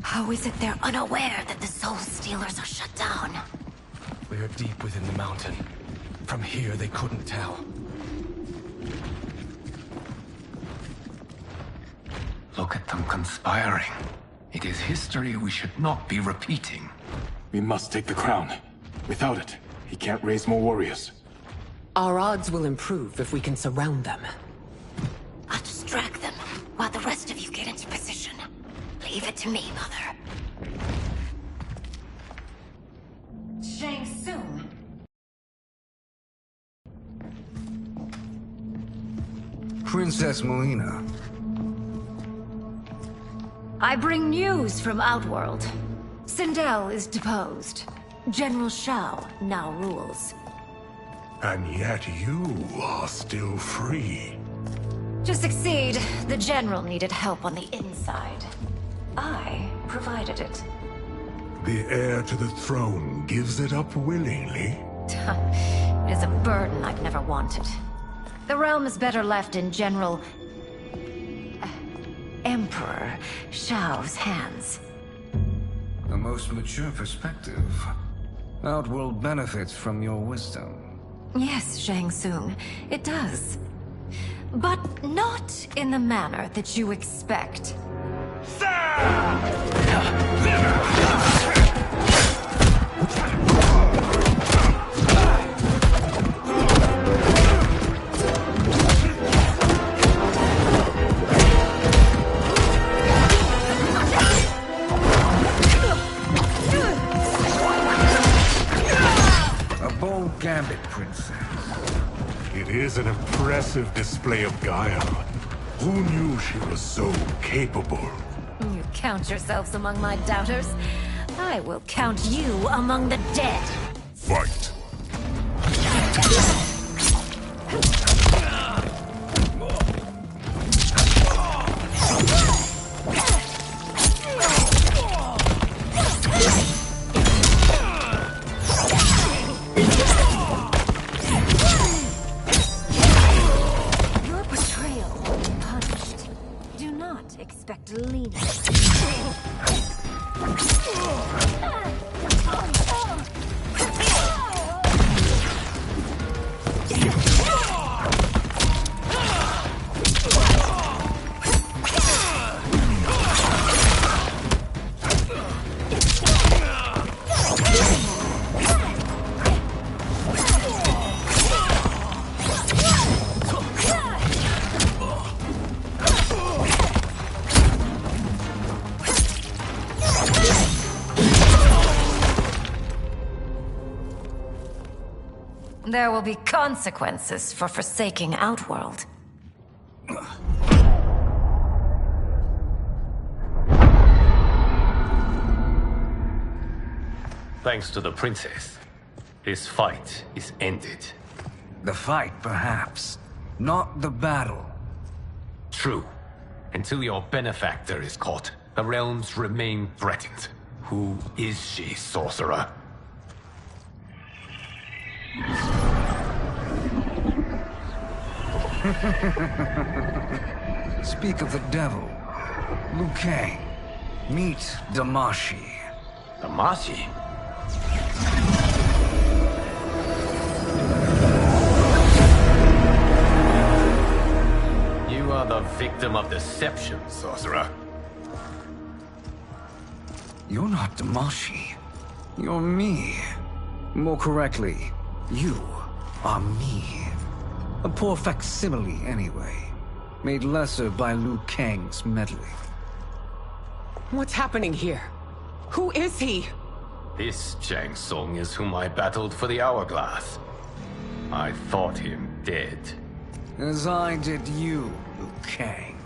How is it they're unaware that the Soul Stealers are shut down? We are deep within the mountain. From here, they couldn't tell. Look at them conspiring. It is history we should not be repeating. We must take the crown. Without it, he can't raise more warriors. Our odds will improve if we can surround them. I'll distract them while the rest of you get into position. Leave it to me, Mother. Shang Tsung. Princess Melina. I bring news from Outworld. Sindel is deposed. General Shao now rules. And yet you are still free. To succeed, the General needed help on the inside. I provided it. The heir to the throne gives it up willingly. It is a burden I've never wanted. The realm is better left in General... Emperor Shao's hands. A most mature perspective. Outworld benefits from your wisdom. Yes, Shang Tsung, it does. But not in the manner that you expect. is an impressive display of guile. Who knew she was so capable? You count yourselves among my doubters. I will count you among the dead. Fight. Your betrayal will be punished. Do not expect leniency. There will be consequences for forsaking Outworld. Thanks to the princess, this fight is ended. The fight, perhaps. Not the battle. True. Until your benefactor is caught, the realms remain threatened. Who is she, sorcerer? Speak of the devil. Liu Kang. Meet Damashi. Damashi? You are the victim of deception, sorcerer. You're not Damashi. You're me. More correctly, you are me. A poor facsimile, anyway. Made lesser by Liu Kang's meddling. What's happening here? Who is he? This Shang Tsung is whom I battled for the Hourglass. I thought him dead. As I did you, Liu Kang.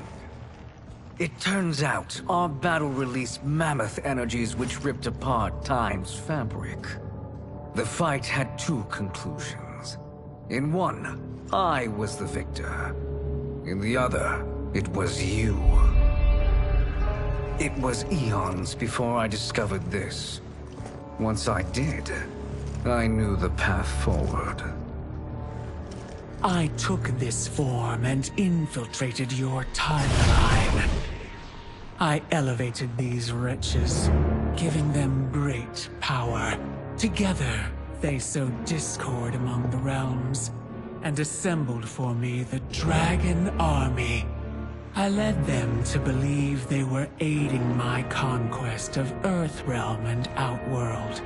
It turns out our battle released mammoth energies which ripped apart time's fabric. The fight had two conclusions. In one, I was the victor. In the other, it was you. It was eons before I discovered this. Once I did, I knew the path forward. I took this form and infiltrated your timeline. I elevated these wretches, giving them great power. Together, they sowed discord among the realms, and assembled for me the Dragon Army. I led them to believe they were aiding my conquest of Earthrealm and Outworld.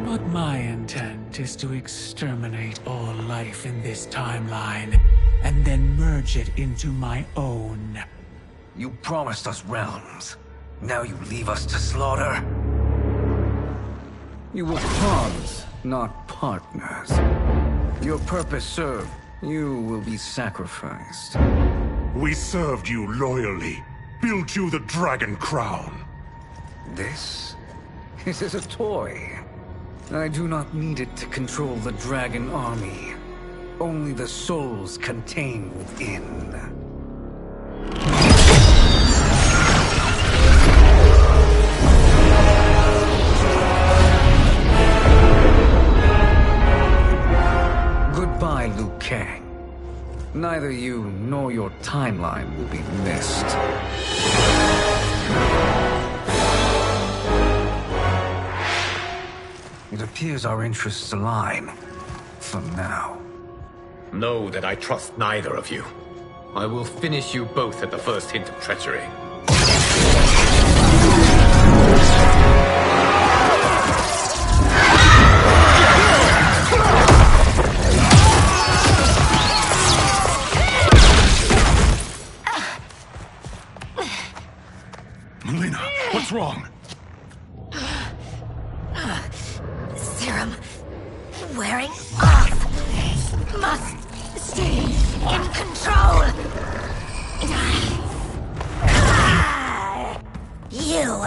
But my intent is to exterminate all life in this timeline, and then merge it into my own. You promised us realms. Now you leave us to slaughter? You were pawns, not partners. Your purpose served, you will be sacrificed. We served you loyally, built you the Dragon Crown. This is a toy. I do not need it to control the Dragon Army. Only the souls contained within. Goodbye, Liu Kang. Neither you nor your timeline will be missed. It appears our interests align. For now. Know that I trust neither of you. I will finish you both at the first hint of treachery. Melina, what's wrong? Serum wearing off. Must stay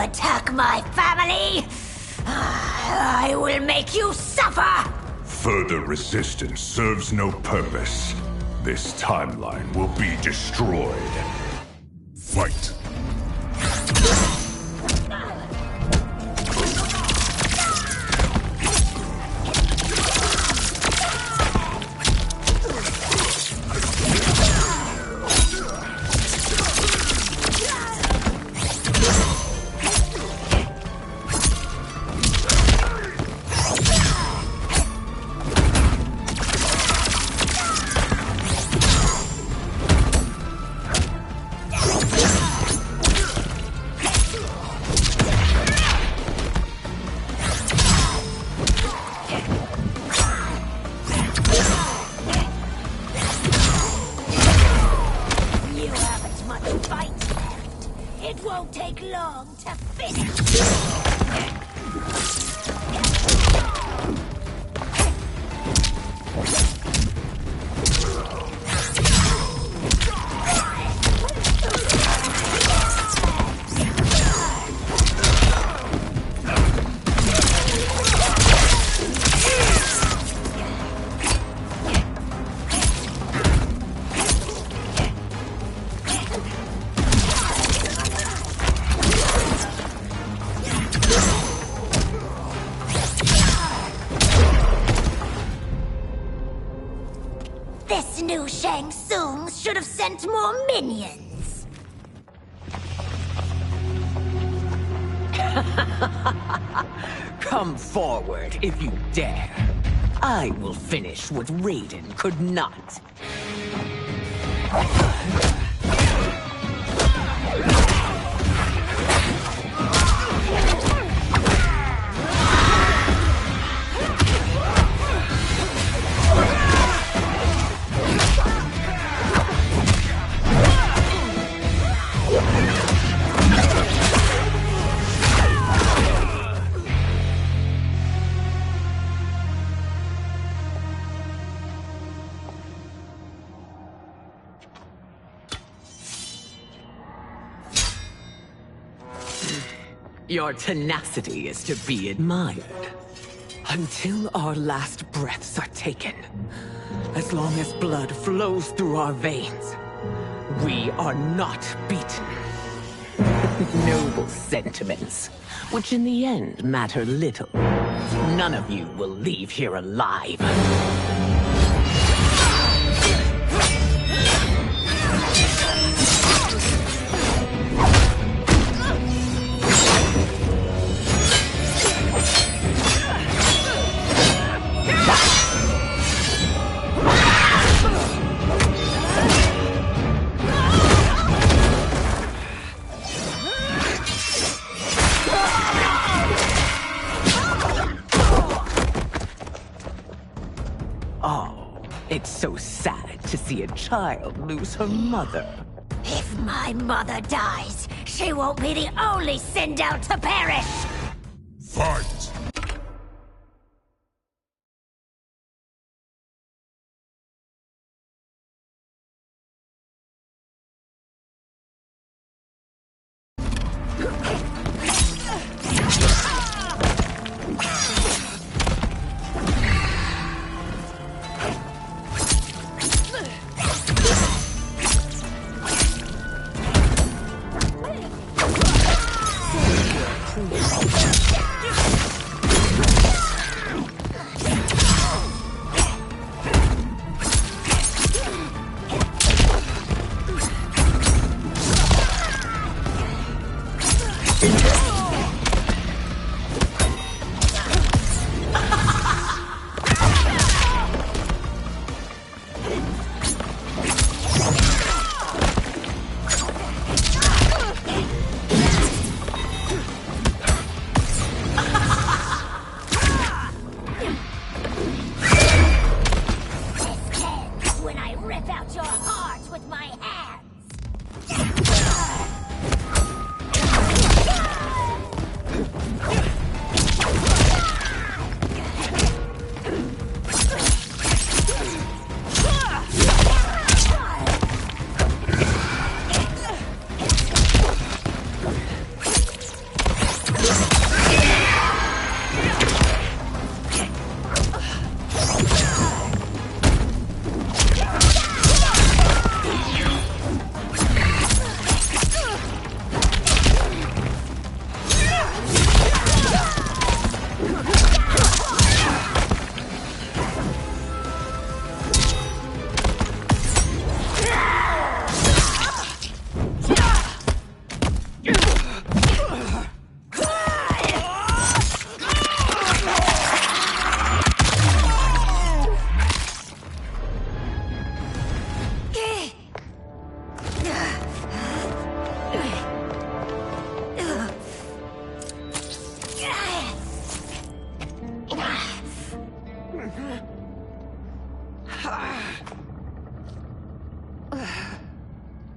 attack my family, I will make you suffer! Further resistance serves no purpose. This timeline will be destroyed. Fight! This new Shang Tsung should have sent more minions. Come forward if you dare. I will finish what Raiden could not. Your tenacity is to be admired. Until our last breaths are taken, as long as blood flows through our veins, we are not beaten. Noble sentiments, which in the end matter little. None of you will leave here alive. It's so sad to see a child lose her mother. If my mother dies, she won't be the only Sindel to perish! Fight!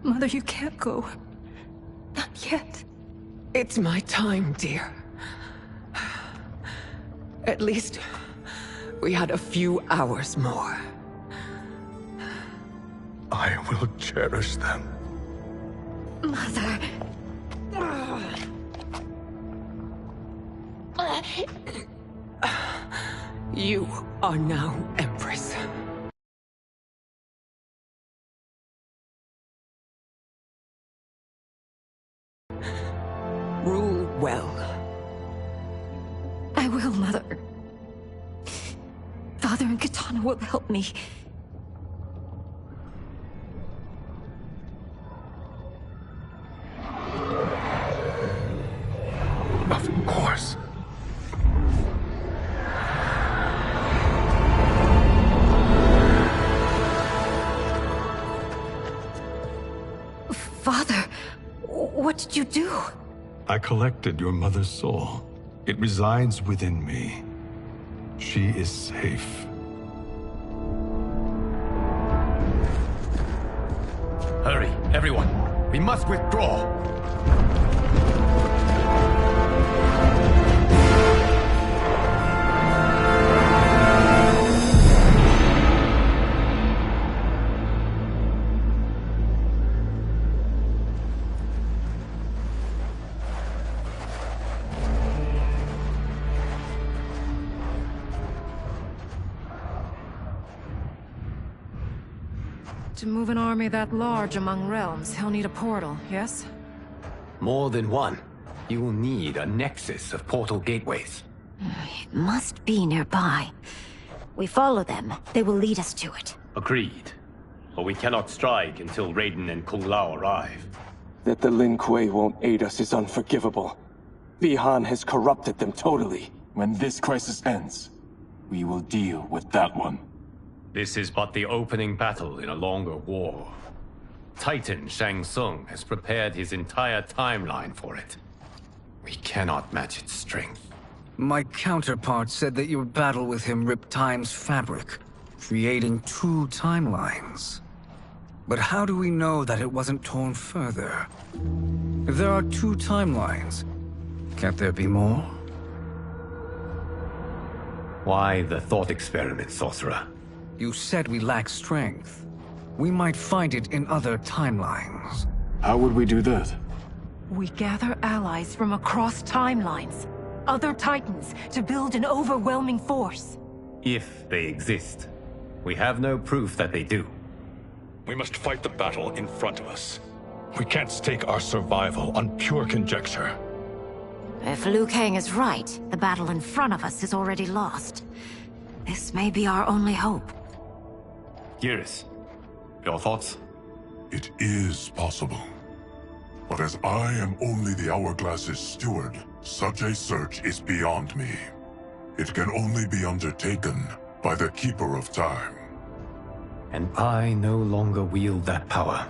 Mother, you can't go. Not yet. It's my time, dear. At least, we had a few hours more. I will cherish them. Mother. You are now Empress. Rule well. I will, Mother. Father and Katana will help me. Of course. Father, what did you do? I collected your mother's soul. It resides within me. She is safe. Hurry, everyone. We must withdraw. To move an army that large among realms, he'll need a portal, yes? More than one. You will need a nexus of portal gateways. It must be nearby. We follow them, they will lead us to it. Agreed. But we cannot strike until Raiden and Kung Lao arrive. That the Lin Kuei won't aid us is unforgivable. Bi-Han has corrupted them totally. When this crisis ends, we will deal with that one. This is but the opening battle in a longer war. Titan Shang Tsung has prepared his entire timeline for it. We cannot match its strength. My counterpart said that your battle with him ripped time's fabric, creating two timelines. But how do we know that it wasn't torn further? If there are two timelines, can't there be more? Why the thought experiment, sorcerer? You said we lack strength. We might find it in other timelines. How would we do that? We gather allies from across timelines, other titans, to build an overwhelming force. If they exist. We have no proof that they do. We must fight the battle in front of us. We can't stake our survival on pure conjecture. If Liu Kang is right, the battle in front of us is already lost. This may be our only hope. Geras, your thoughts? It is possible. But as I am only the Hourglass's steward, such a search is beyond me. It can only be undertaken by the Keeper of Time. And I no longer wield that power.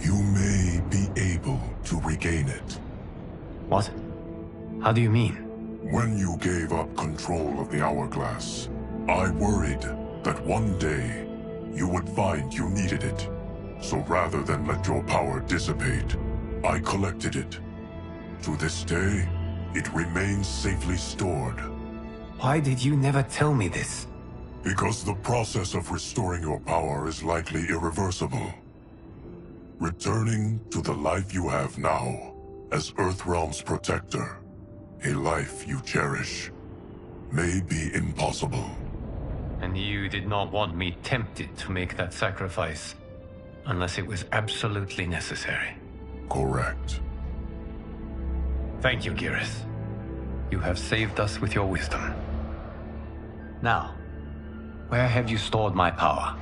You may be able to regain it. What? How do you mean? When you gave up control of the Hourglass, I worried that one day you would find you needed it. So rather than let your power dissipate, I collected it. To this day, it remains safely stored. Why did you never tell me this? Because the process of restoring your power is likely irreversible. Returning to the life you have now, as Earthrealm's protector, a life you cherish, may be impossible. And you did not want me tempted to make that sacrifice, unless it was absolutely necessary. Correct. Thank you, Geras. You have saved us with your wisdom. Now, where have you stored my power?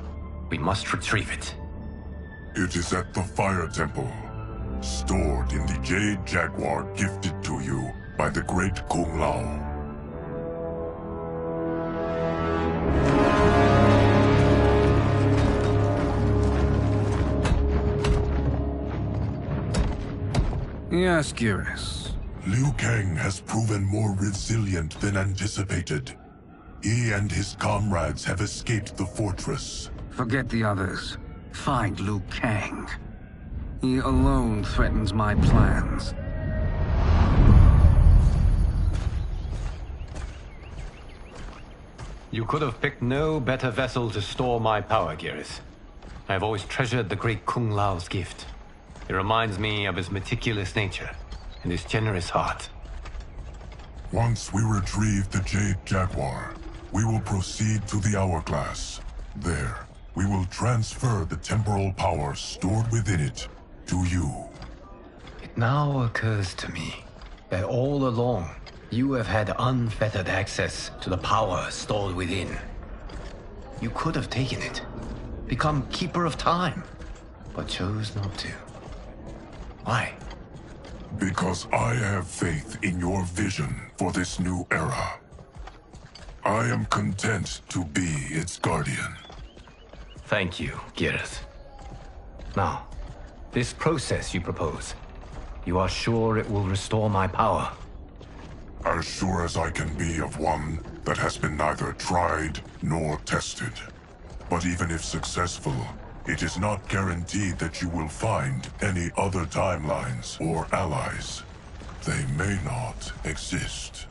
We must retrieve it. It is at the Fire Temple, stored in the Jade Jaguar gifted to you by the great Kung Lao. Yes, Geras. Liu Kang has proven more resilient than anticipated. He and his comrades have escaped the fortress, Forget the others. Find Liu Kang. He alone threatens my plans. You could have picked no better vessel to store my power, Geras. I have always treasured the great Kung Lao's gift. It reminds me of his meticulous nature and his generous heart. Once we retrieve the Jade Jaguar, we will proceed to the Hourglass. There, we will transfer the temporal power stored within it to you. It now occurs to me that all along, you have had unfettered access to the power stored within. You could have taken it, become Keeper of Time, but chose not to. Why? Because I have faith in your vision for this new era. I am content to be its guardian. Thank you, Geras. Now, this process you propose, you are sure it will restore my power? As sure as I can be of one that has been neither tried nor tested. But even if successful, it is not guaranteed that you will find any other timelines or allies. They may not exist.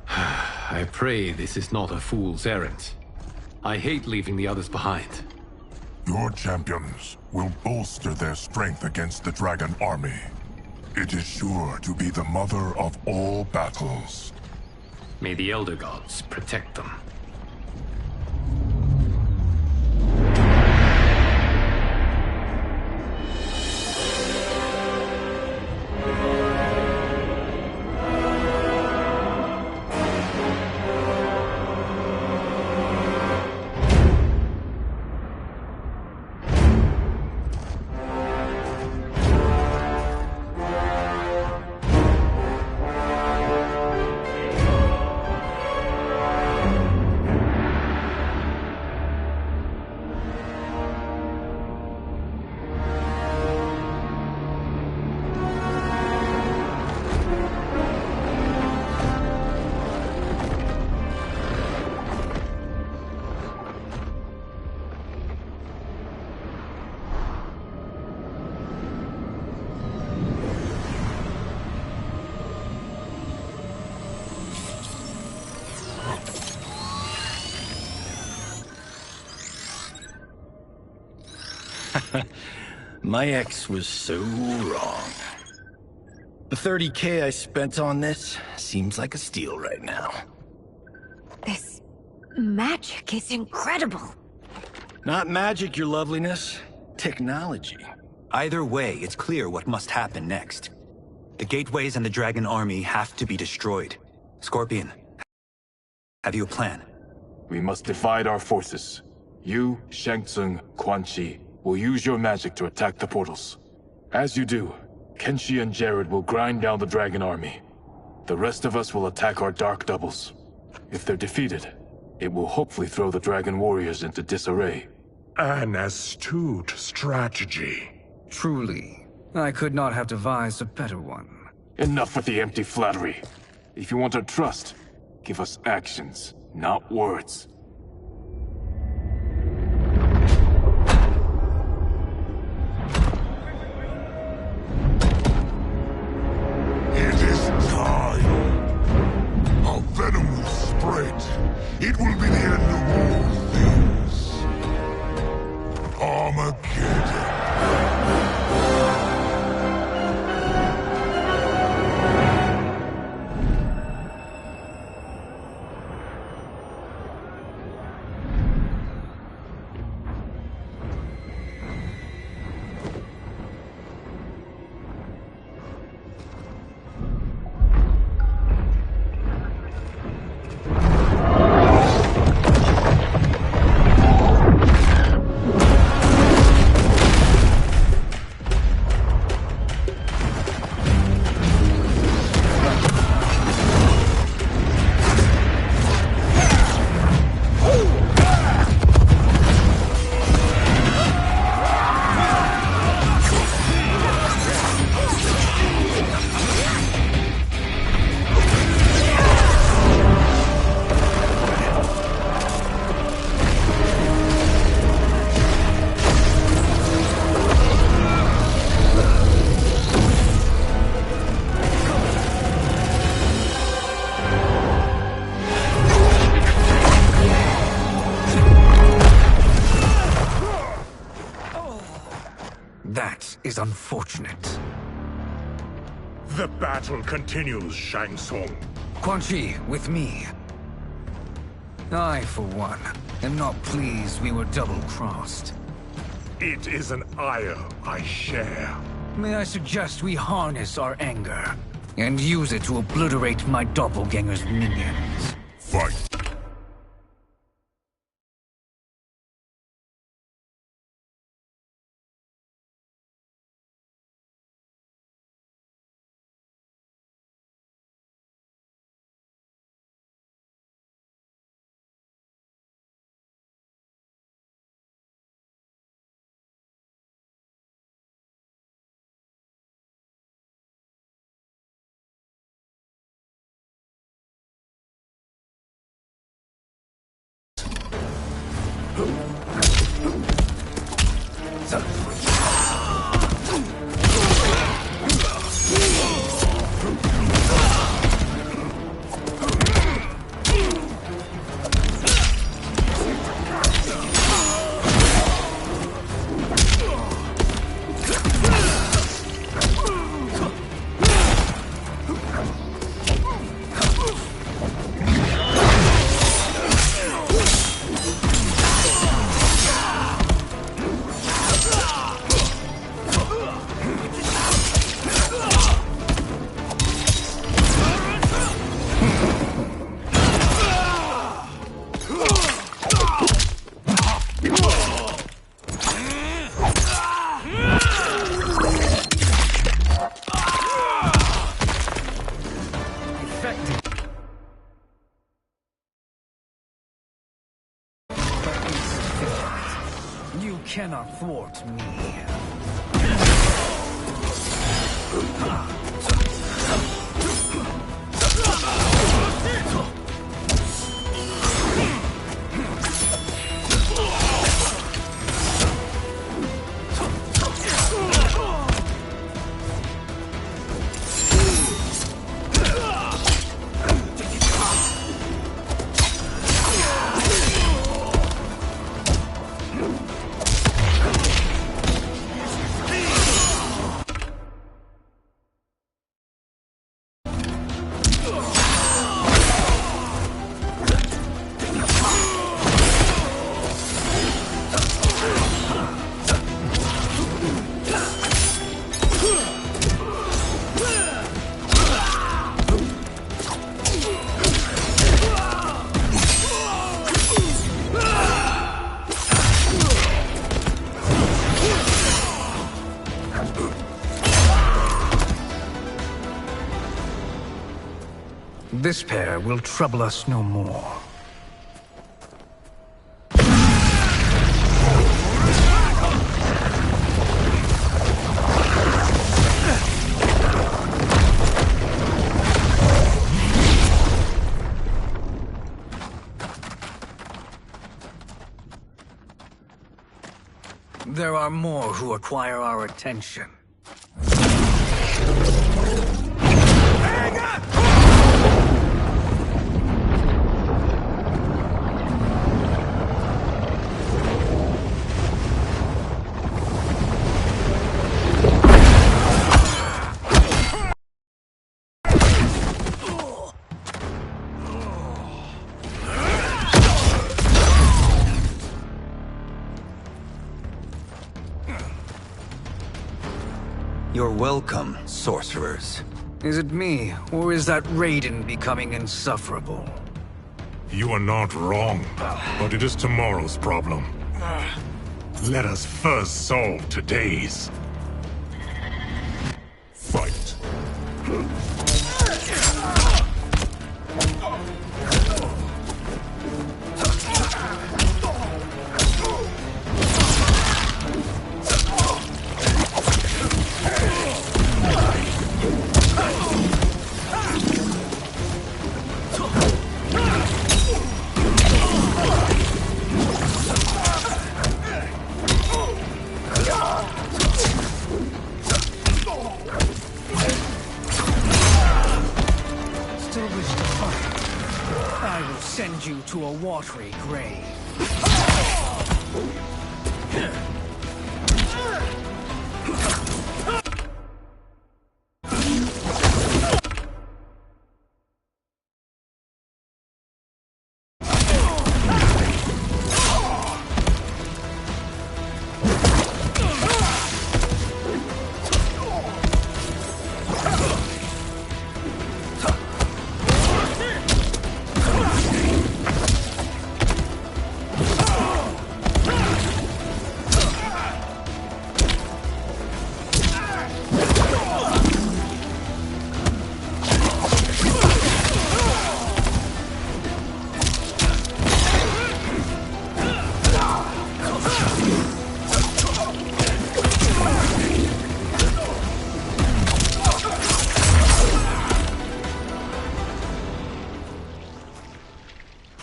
I pray this is not a fool's errand. I hate leaving the others behind. Your champions will bolster their strength against the Dragon Army. It is sure to be the mother of all battles. May the Elder Gods protect them. My ex was so wrong. The 30K I spent on this seems like a steal right now. This magic is incredible. Not magic, your loveliness. Technology. Either way, it's clear what must happen next. The gateways and the Dragon Army have to be destroyed. Scorpion, have you a plan? We must divide our forces. You, Shang Tsung, Quan Chi will use your magic to attack the portals. As you do, Kenshi and Jared will grind down the Dragon Army. The rest of us will attack our Dark Doubles. If they're defeated, it will hopefully throw the Dragon Warriors into disarray. An astute strategy. Truly, I could not have devised a better one. Enough with the empty flattery. If you want our trust, give us actions, not words. Venom will spread. It will be the end of all things. Armageddon. That is unfortunate. The battle continues, Shang Tsung. Quan Chi, with me. I, for one, am not pleased we were double-crossed. It is an ire I share. May I suggest we harness our anger and use it to obliterate my doppelganger's minions? Fight. You cannot thwart me. This pair will trouble us no more. There are more who acquire our attention. You're welcome, sorcerers. Is it me, or is that Raiden becoming insufferable? You are not wrong, but it is tomorrow's problem. Let us first solve today's. Fight. Send you to a watery grave.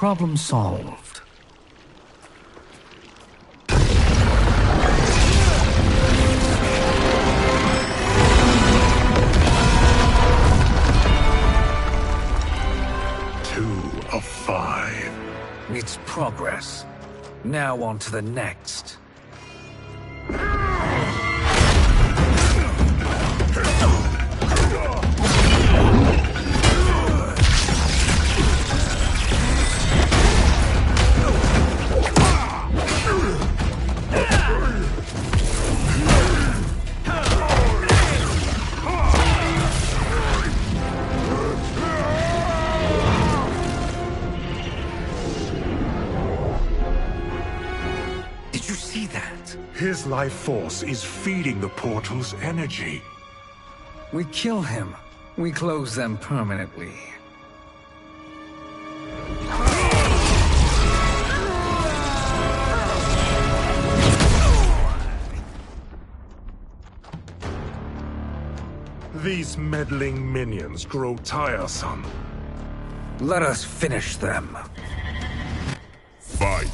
Problem solved. Two of 5. It's progress. Now on to the next. Did you see that? His life force is feeding the portal's energy. We kill him. We close them permanently. These meddling minions grow tiresome. Let us finish them. Fight.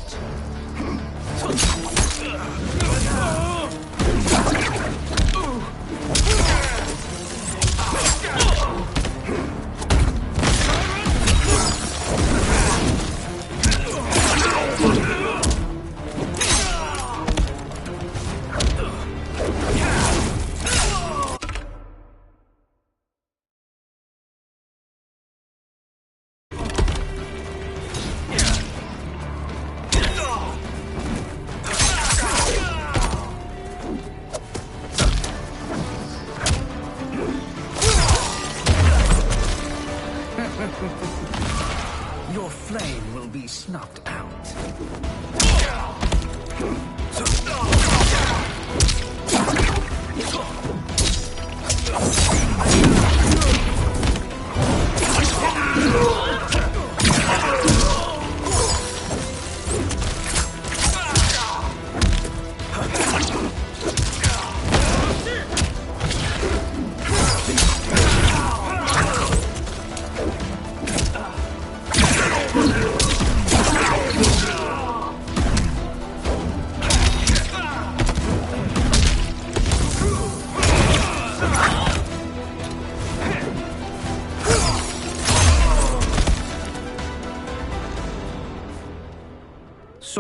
Your flame will be snuffed out.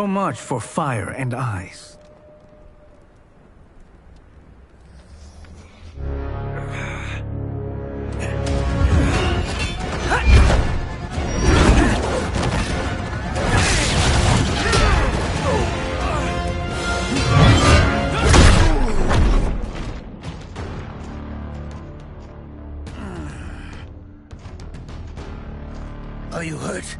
So much for fire and ice. Are you hurt?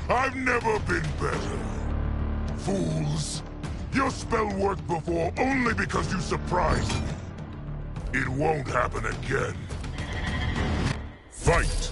I've never been better. Fools! Your spell worked before only because you surprised me. It won't happen again. Fight!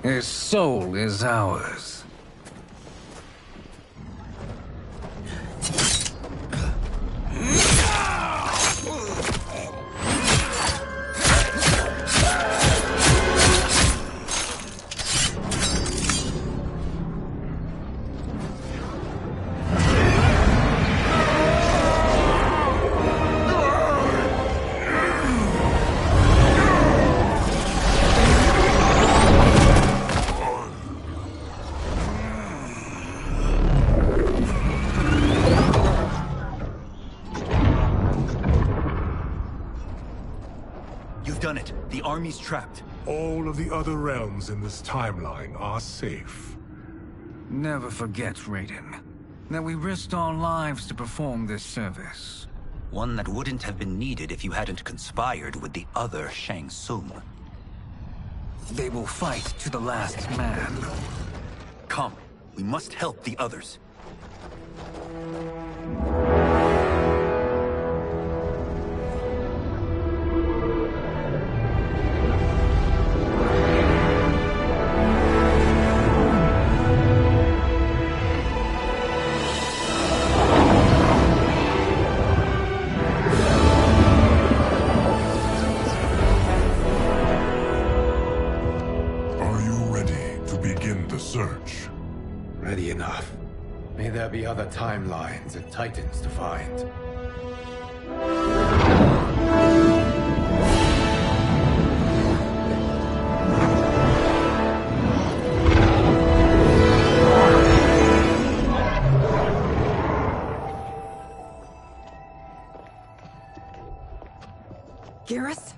His soul is ours. You've done it. The army's trapped. All of the other realms in this timeline are safe. Never forget, Raiden, that we risked our lives to perform this service. One that wouldn't have been needed if you hadn't conspired with the other Shang Tsung. They will fight to the last man. Come, we must help the others. Are you ready to begin the search? Ready enough. May there be other timelines and titans to find. Garrus?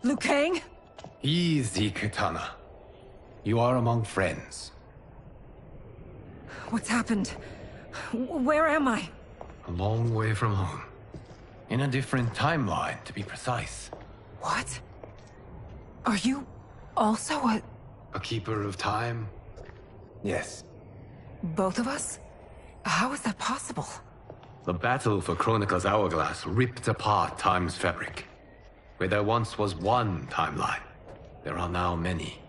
Liu Kang? Easy, Katana. You are among friends. What's happened? Where am I? A long way from home. In a different timeline, to be precise. What? Are you also A keeper of time? Yes. both of us? How is that possible? The battle for Chronica's Hourglass ripped apart time's fabric. Where there once was one timeline, there are now many.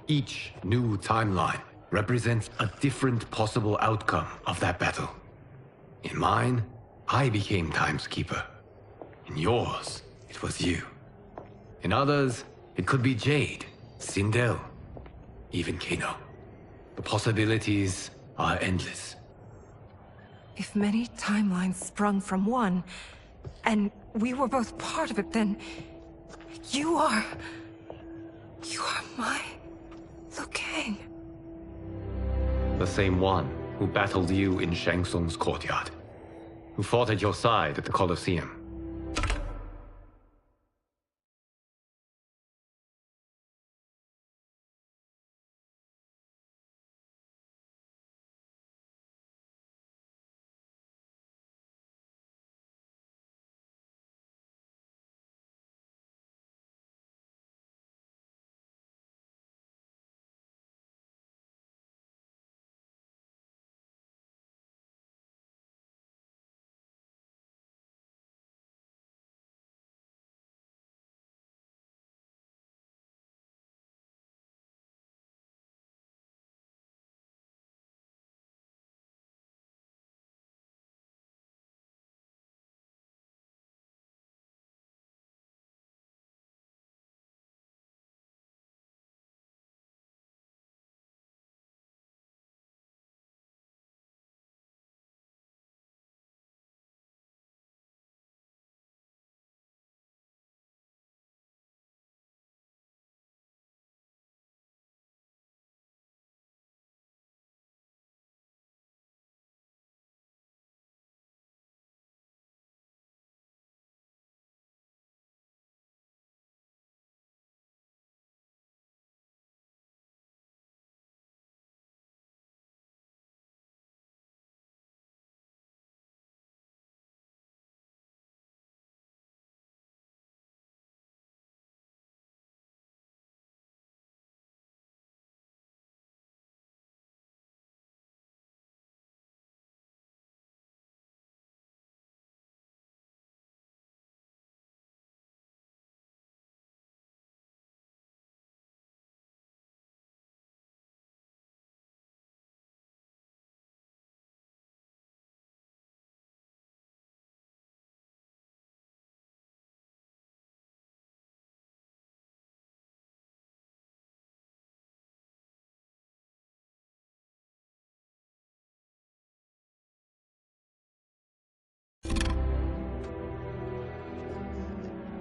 Each new timeline represents a different possible outcome of that battle. In mine, I became Time's Keeper. In yours, it was you. In others, it could be Jade, Sindel, even Kano. The possibilities are endless. If many timelines sprung from one, and we were both part of it, then you are my Liu Kang. The same one who battled you in Shang Tsung's courtyard. Who fought at your side at the Colosseum.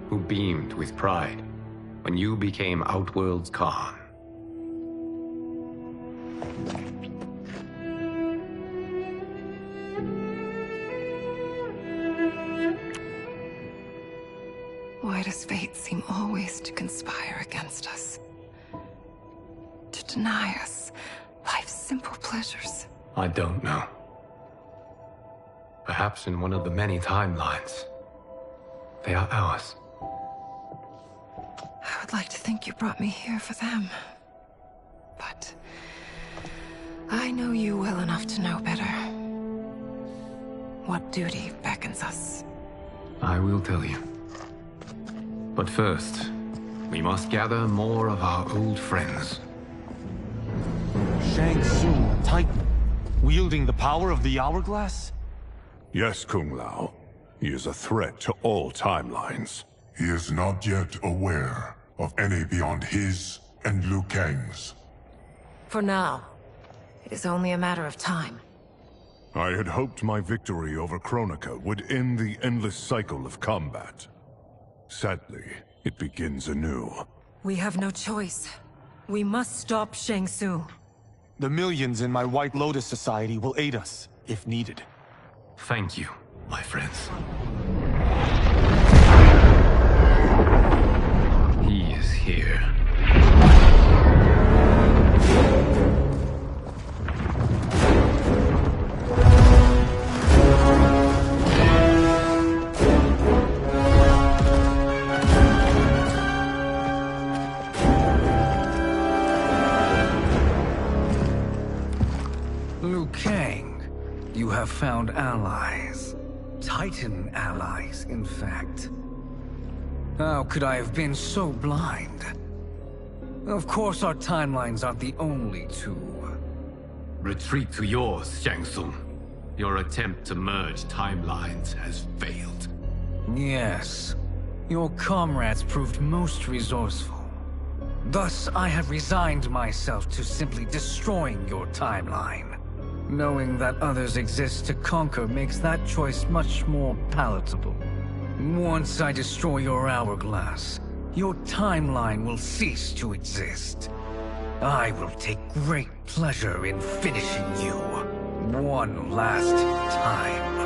who beamed with pride when you became Outworld's Khan. Why does fate seem always to conspire against us? To deny us life's simple pleasures? I don't know. Perhaps in one of the many timelines, they are ours. I would like to think you brought me here for them. But I know you well enough to know better. What duty beckons us? I will tell you. But first, we must gather more of our old friends. Shang Tsung, Titan, wielding the power of the Hourglass? Yes, Kung Lao. He is a threat to all timelines. He is not yet aware of any beyond his and Liu Kang's. For now, it is only a matter of time. I had hoped my victory over Kronika would end the endless cycle of combat. Sadly, it begins anew. We have no choice. We must stop Shang Tsung. The millions in my White Lotus Society will aid us, if needed. Thank you, my friends. He is here. Liu Kang, you have found allies. Titan allies, in fact. How could I have been so blind? Of course our timelines aren't the only two. Retreat to yours, Shang Tsung. Your attempt to merge timelines has failed. Yes. Your comrades proved most resourceful. Thus, I have resigned myself to simply destroying your timeline. Knowing that others exist to conquer makes that choice much more palatable. Once I destroy your hourglass, your timeline will cease to exist. I will take great pleasure in finishing you one last time.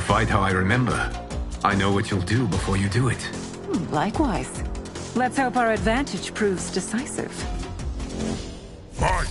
Fight how I remember. I know what you'll do before you do it. Likewise. Let's hope our advantage proves decisive. Fight!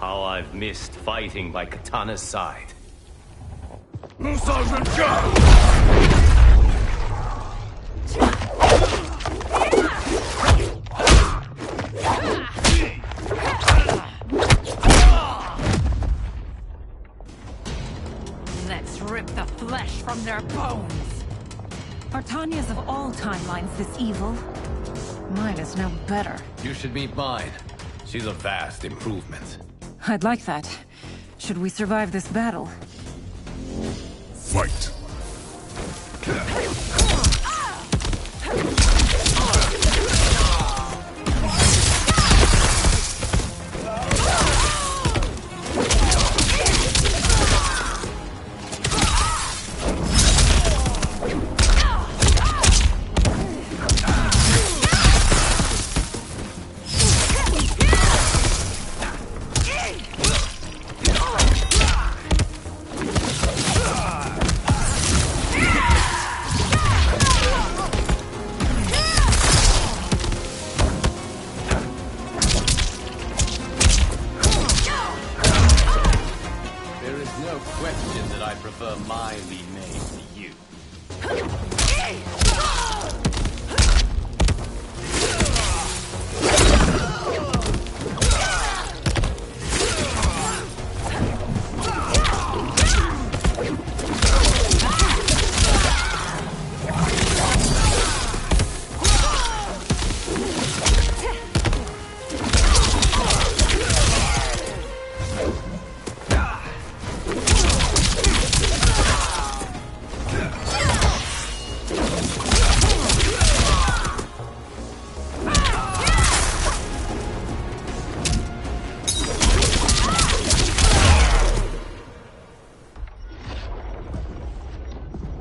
How I've missed fighting by Katana's side. Sergeant, go! Let's rip the flesh from their bones. Are Tanya's of all timelines this evil? Mine is no better. You should meet mine. She's a vast improvement. I'd like that. Should we survive this battle? Fight!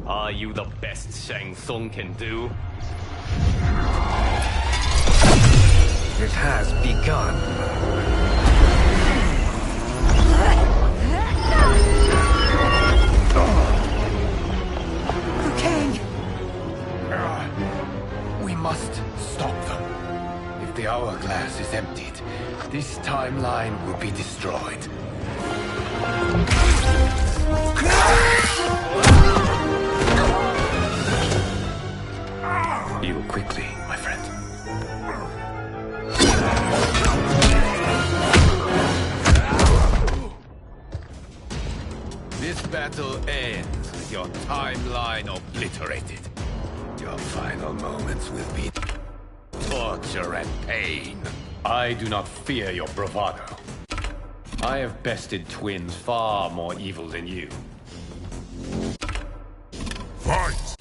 Are you the best Shang Tsung can do? It has begun. Liu Kang! We must stop them. If the hourglass is emptied, this timeline will be destroyed. Heal quickly, my friend. This battle ends with your timeline obliterated. Your final moments will be torture and pain. I do not fear your bravado. I have bested twins far more evil than you. Fight!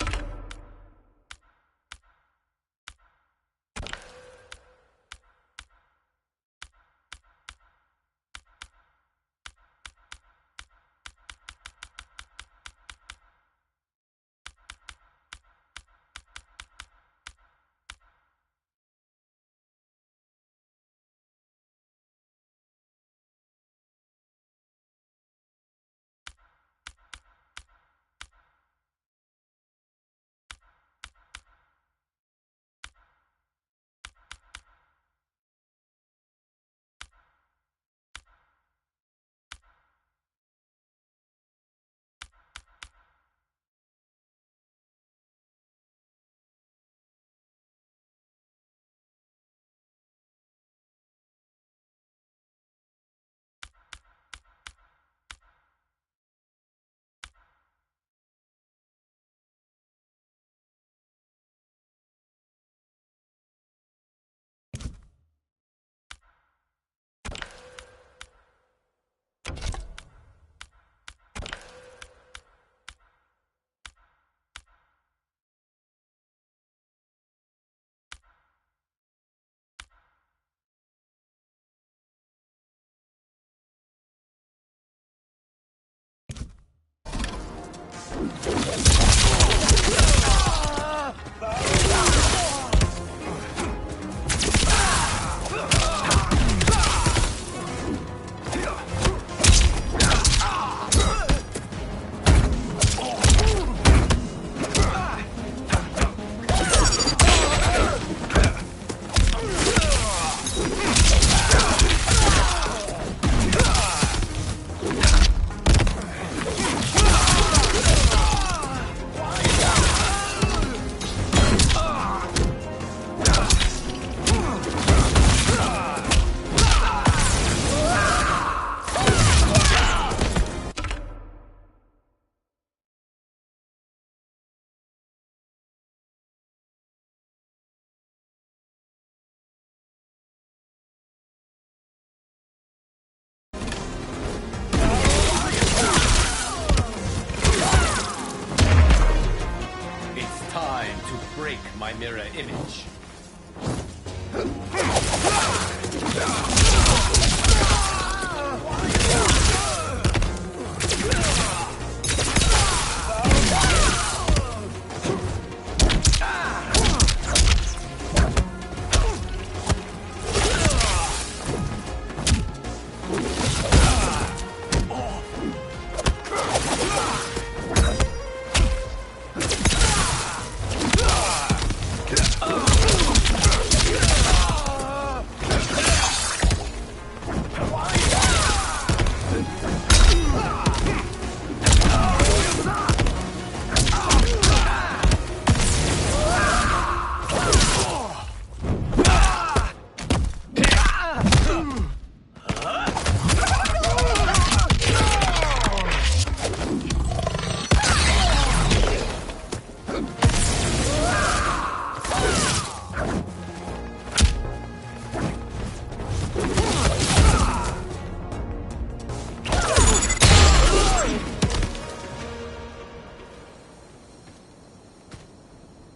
mirror image.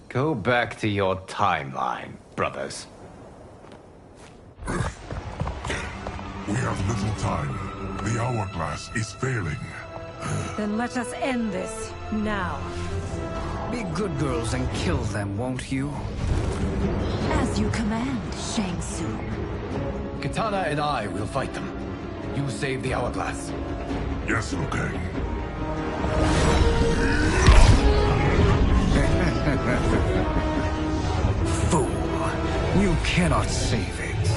Go back to your timeline, brothers. We have little time. The hourglass is failing. Then let us end this, now. Be good girls and kill them, won't you? As you command, Shang Tsung. Katana and I will fight them. You save the hourglass. Yes, Liu Kang. Fool. You cannot save it.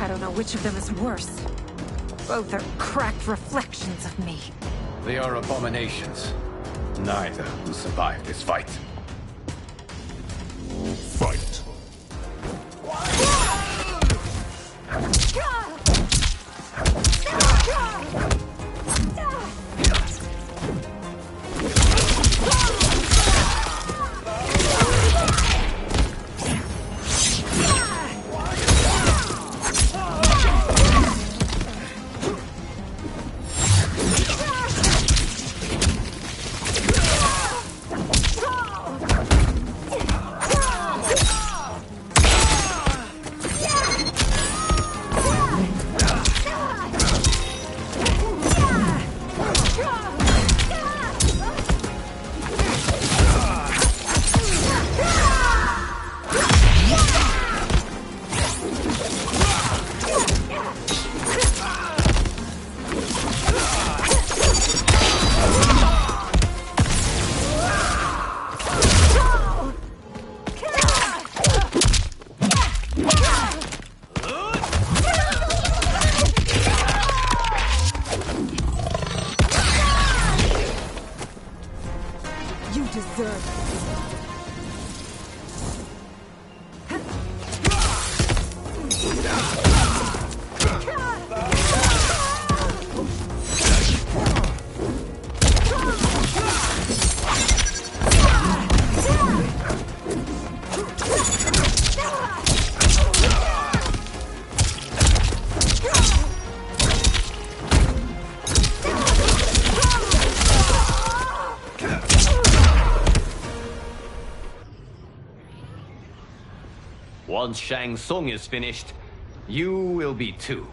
I don't know which of them is worse. Both are cracked reflections of me. They are abominations. Neither will survive this fight. Fight. Once Shang Tsung is finished, you will be too.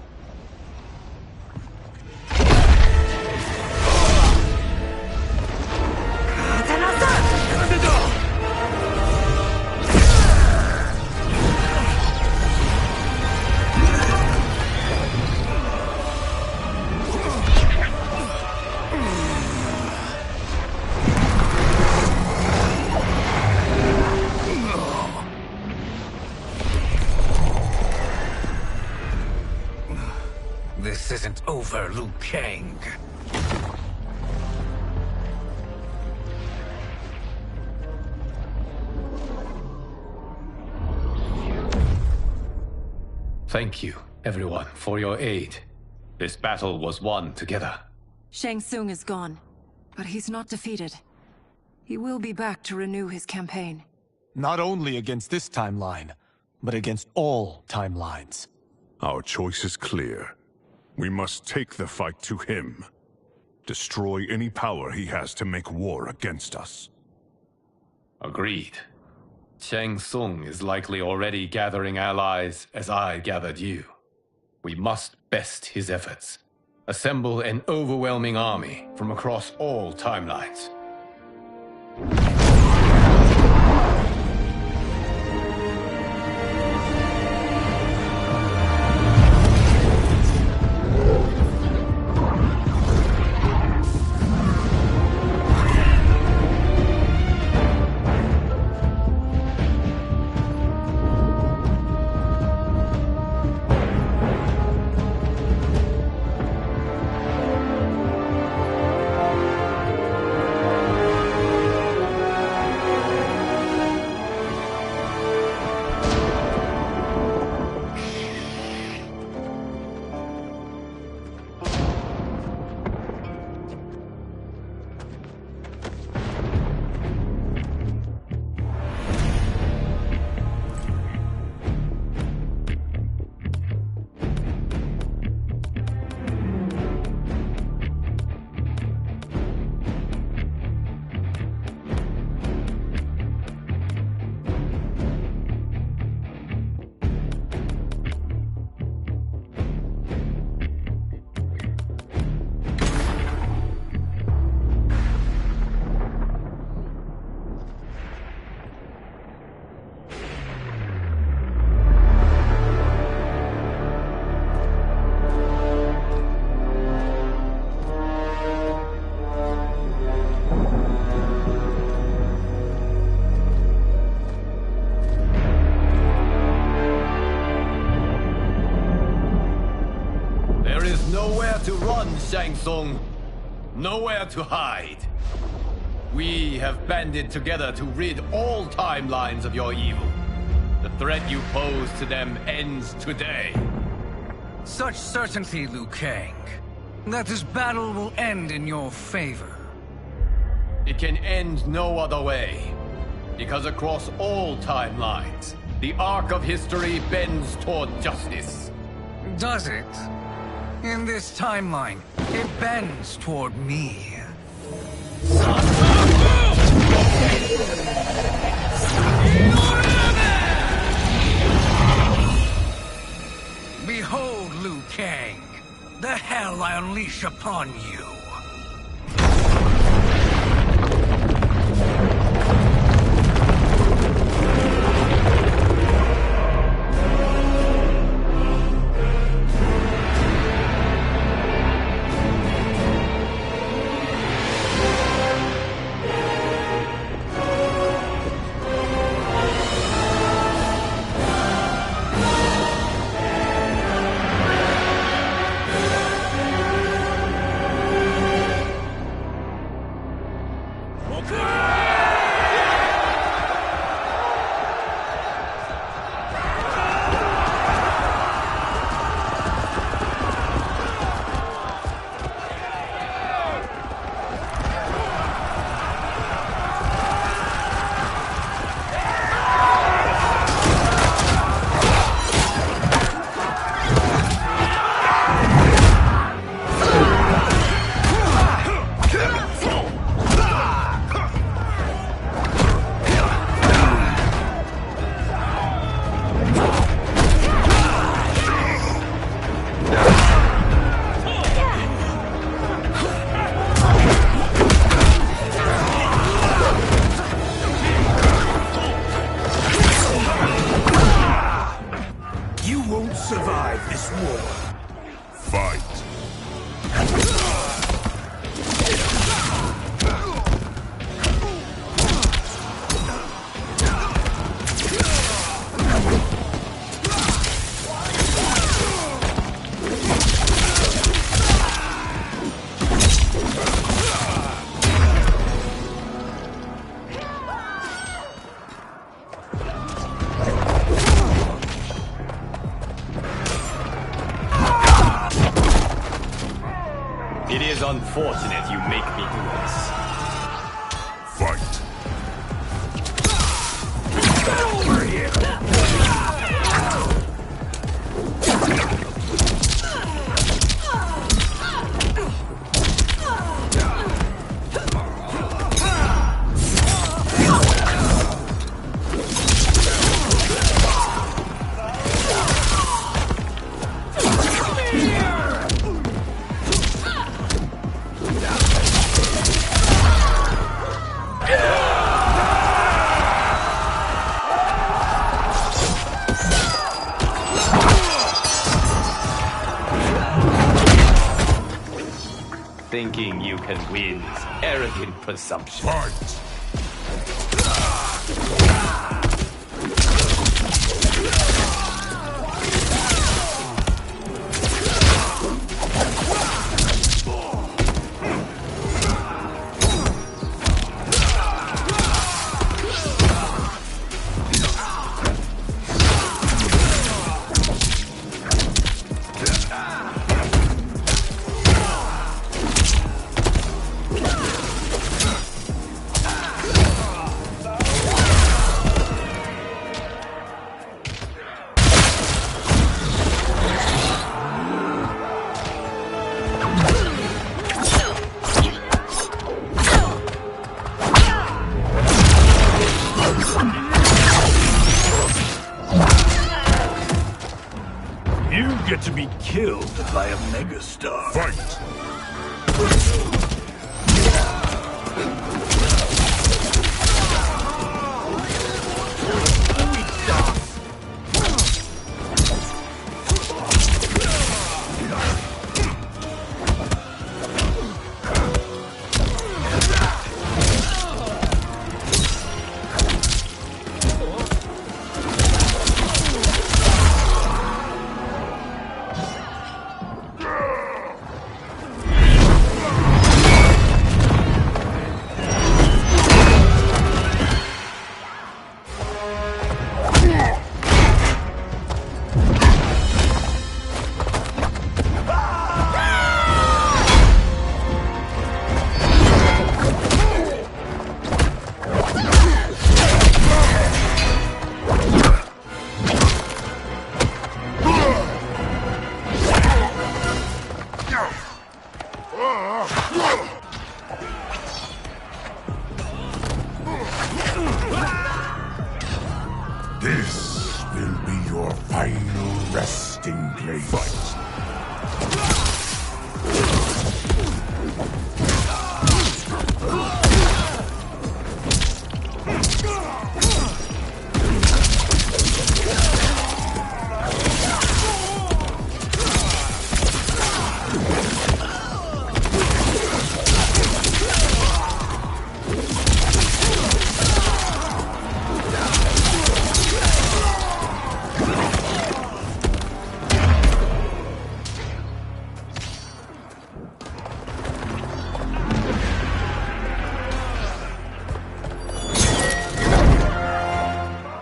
This isn't over, Liu Kang. Thank you, everyone, for your aid. This battle was won together. Shang Tsung is gone, but he's not defeated. He will be back to renew his campaign. Not only against this timeline, but against all timelines. Our choice is clear. We must take the fight to him. Destroy any power he has to make war against us. Agreed. Shang Tsung is likely already gathering allies as I gathered you. We must best his efforts. Assemble an overwhelming army from across all timelines. To run, Shang Tsung. Nowhere to hide. We have banded together to rid all timelines of your evil. The threat you pose to them ends today. Such certainty, Liu Kang, that this battle will end in your favor. It can end no other way. Because across all timelines, the arc of history bends toward justice. Does it? In this timeline, it bends toward me. Behold, Liu Kang, the hell I unleash upon you. It is unfortunate you make me do this. Fight. Over here. thinking you can win. Arrogant presumption. Fight! You get to be killed by a megastar. Fight! This will be your final resting place.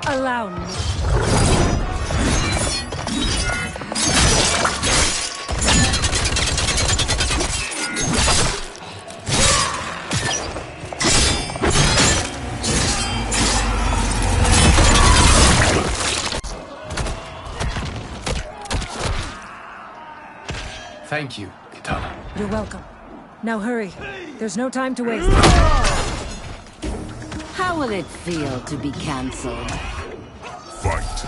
Allow me. Thank you, Kitana. You're welcome. Now hurry. There's no time to waste. How will it feel to be cancelled? Fight!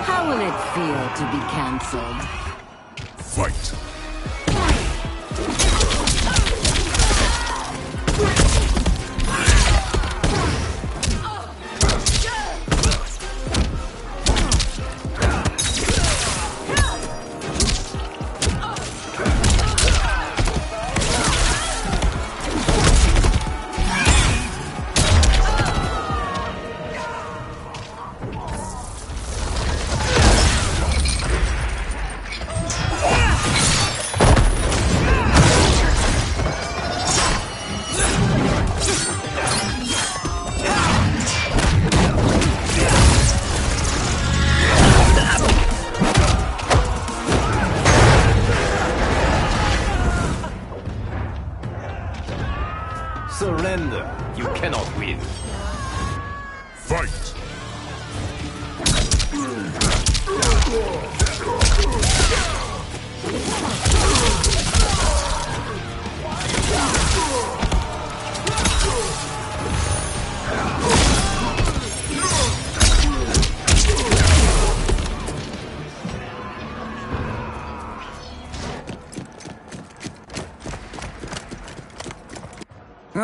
How will it feel to be cancelled? Fight!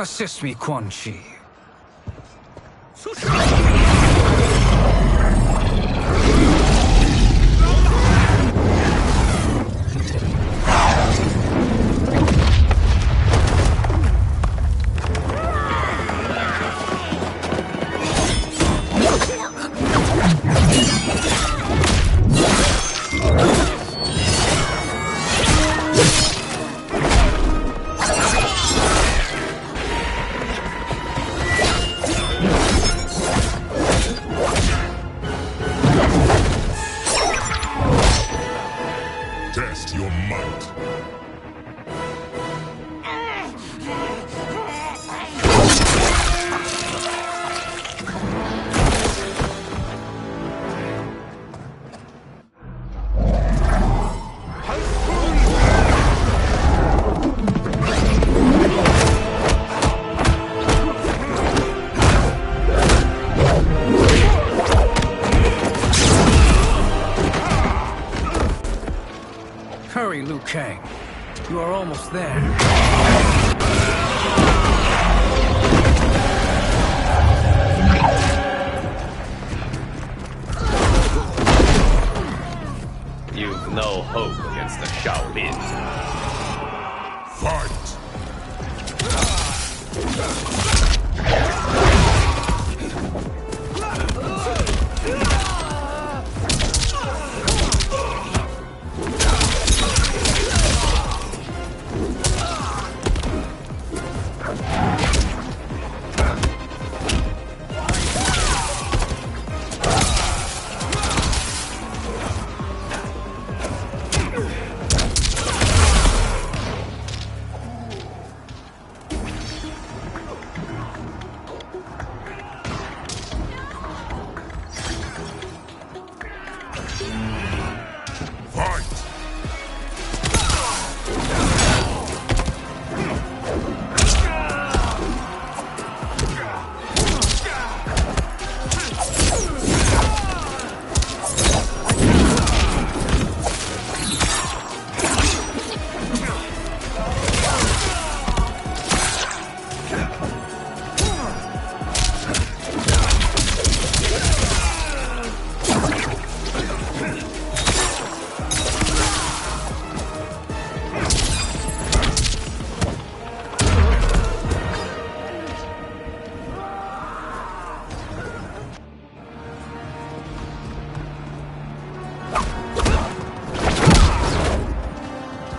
Assist me, Quan Chi. Test your might. Hurry, Liu Kang. You are almost there. You've no hope against the Shaolin. Fight!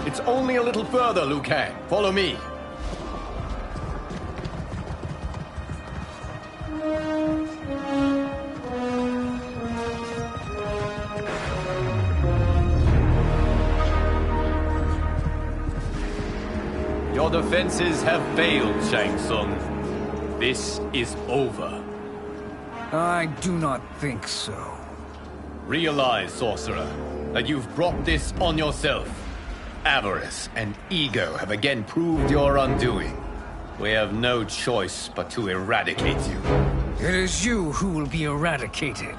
It's only a little further, Liu Kang. Follow me. Your defenses have failed, Shang Tsung. This is over. I do not think so. Realize, sorcerer, that you've brought this on yourself. Avarice and ego have again proved your undoing. We have no choice but to eradicate you. It is you who will be eradicated.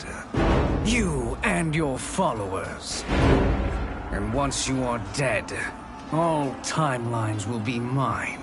You and your followers. And once you are dead, all timelines will be mine.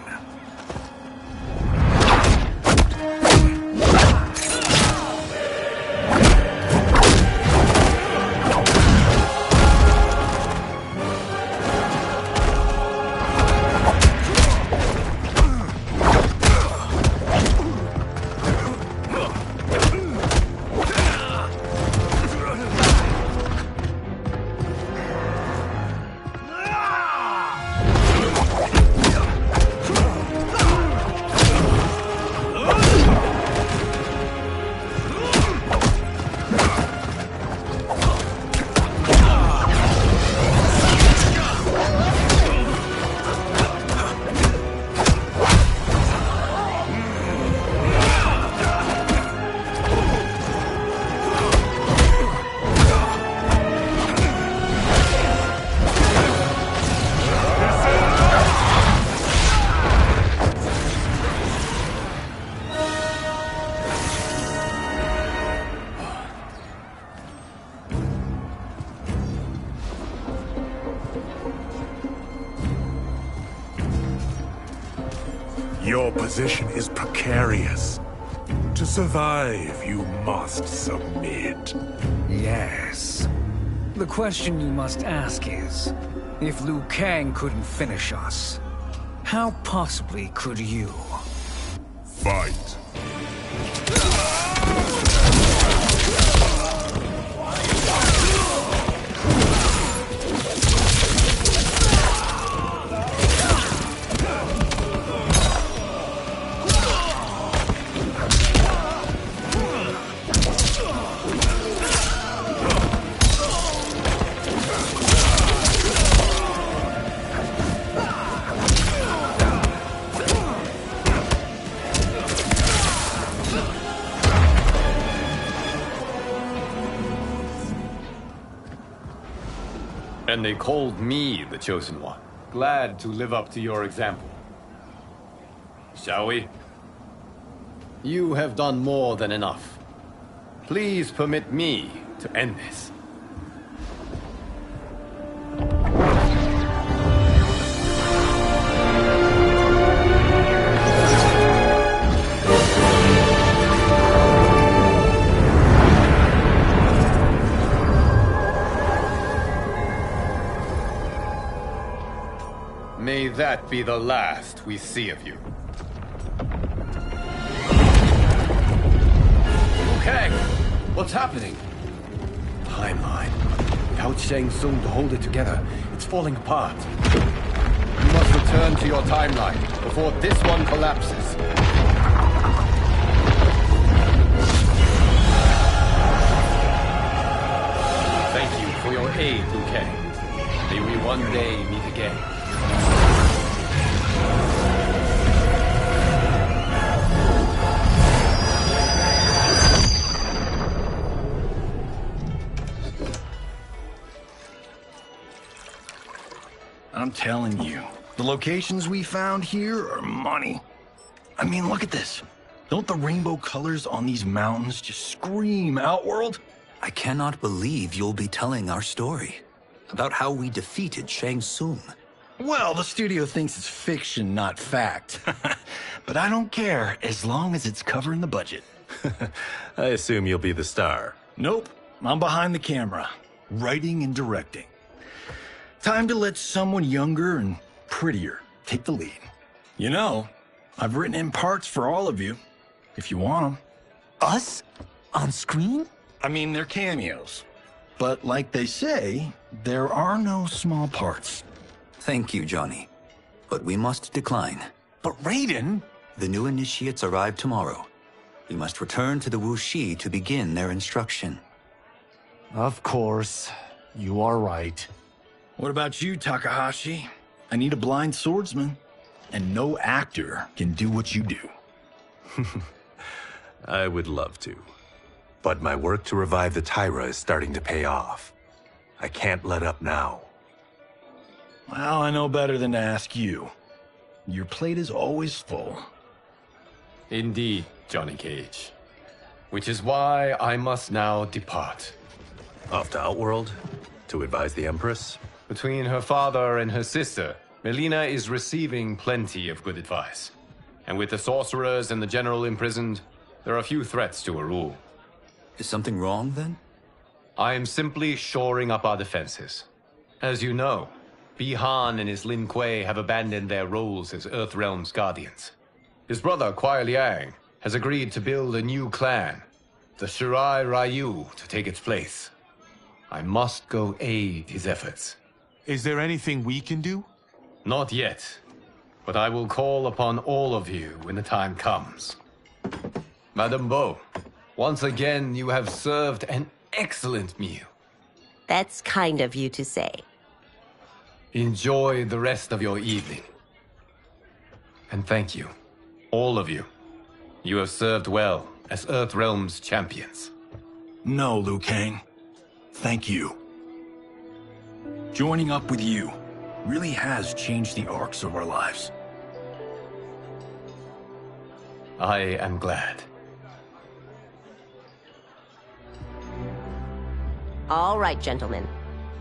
Your position is precarious. To survive, you must submit. Yes. The question you must ask is, if Liu Kang couldn't finish us, how possibly could you? Fight. And they called me the Chosen One. Glad to live up to your example. Shall we? You have done more than enough. Please permit me to end this. May that be the last we see of you. Okay, what's happening? Timeline. Without Shang Tsung to hold it together, it's falling apart. You must return to your timeline before this one collapses. Thank you for your aid, Liu Kang. May we one day meet again. I'm telling you, the locations we found here are money. I mean, look at this. Don't the rainbow colors on these mountains just scream Outworld? I cannot believe you'll be telling our story about how we defeated Shang Tsung. Well, the studio thinks it's fiction, not fact. But I don't care, as long as it's covering the budget. I assume you'll be the star. Nope, I'm behind the camera, writing and directing. Time to let someone younger and prettier take the lead. You know, I've written in parts for all of you, if you want them. Us? On screen? I mean, they're cameos. But like they say, there are no small parts. Thank you, Johnny. But we must decline. But Raiden? The new initiates arrive tomorrow. We must return to the Wuxi to begin their instruction. Of course. You are right. What about you, Takahashi? I need a blind swordsman. And no actor can do what you do. I would love to. But my work to revive the Tyra is starting to pay off. I can't let up now. Well, I know better than to ask you. Your plate is always full. Indeed, Johnny Cage. Which is why I must now depart. Off to Outworld? To advise the Empress? Between her father and her sister, Melina is receiving plenty of good advice. And with the sorcerers and the general imprisoned, there are few threats to her rule. Is something wrong, then? I am simply shoring up our defenses. As you know, Bi-Han and his Lin Kuei have abandoned their roles as Earthrealm's guardians. His brother, Kuai Liang, has agreed to build a new clan, the Shirai Ryu, to take its place. I must go aid his efforts. Is there anything we can do? Not yet, but I will call upon all of you when the time comes. Madame Bo, once again you have served an excellent meal. That's kind of you to say. Enjoy the rest of your evening. And thank you, all of you. You have served well as Earthrealm's champions. No, Liu Kang. Thank you. Joining up with you really has changed the arcs of our lives. I am glad. All right, gentlemen.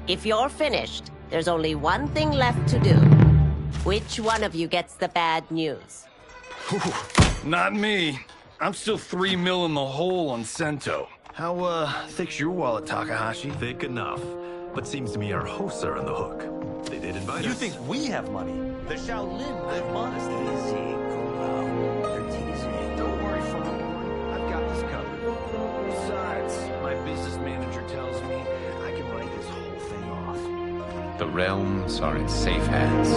If you're finished, there's only one thing left to do. Which one of you gets the bad news? Not me. I'm still 3 mil in the hole on Sento. How, thick's your wallet, Takahashi? Thick enough. But seems to me our hosts are on the hook. They did invite us. You think we have money? The Shaolin live modestly. Easy, cool. They're teasing. Don't worry, Father. I've got this covered. Besides, my business manager tells me I can write this whole thing off. The realms are in safe hands.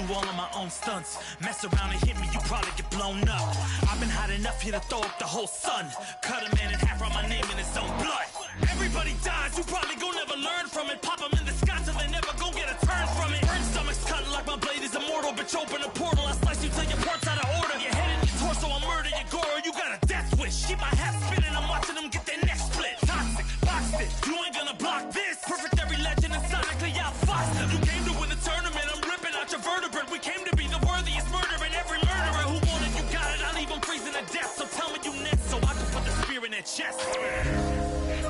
All of my own stunts. Mess around and hit me, you probably get blown up. I've been hot enough here to throw up the whole sun. Cut a man in half, write my name in his own blood. Everybody dies, you probably gon' never learn from it. Pop them in the sky till they never gon' get a turn from it. Burn stomachs cutting like my blade is immortal. Bitch, open a portal, I slice you till your parts out of order. Your head in your torso, I murder your gore. You got a death wish. Keep my hat spinning, I'm watching them get their neck split. Toxic, boxed it, you ain't gonna block this. Perfect every legend and sonically outfoxed them. You came to win the tournament, I'm ripping out your vertebrae. We came to be the worthiest murderer, and every murderer who wanted you got it. I'll leave them freezing to death, so tell me you next, so I can put the spear in their chest. How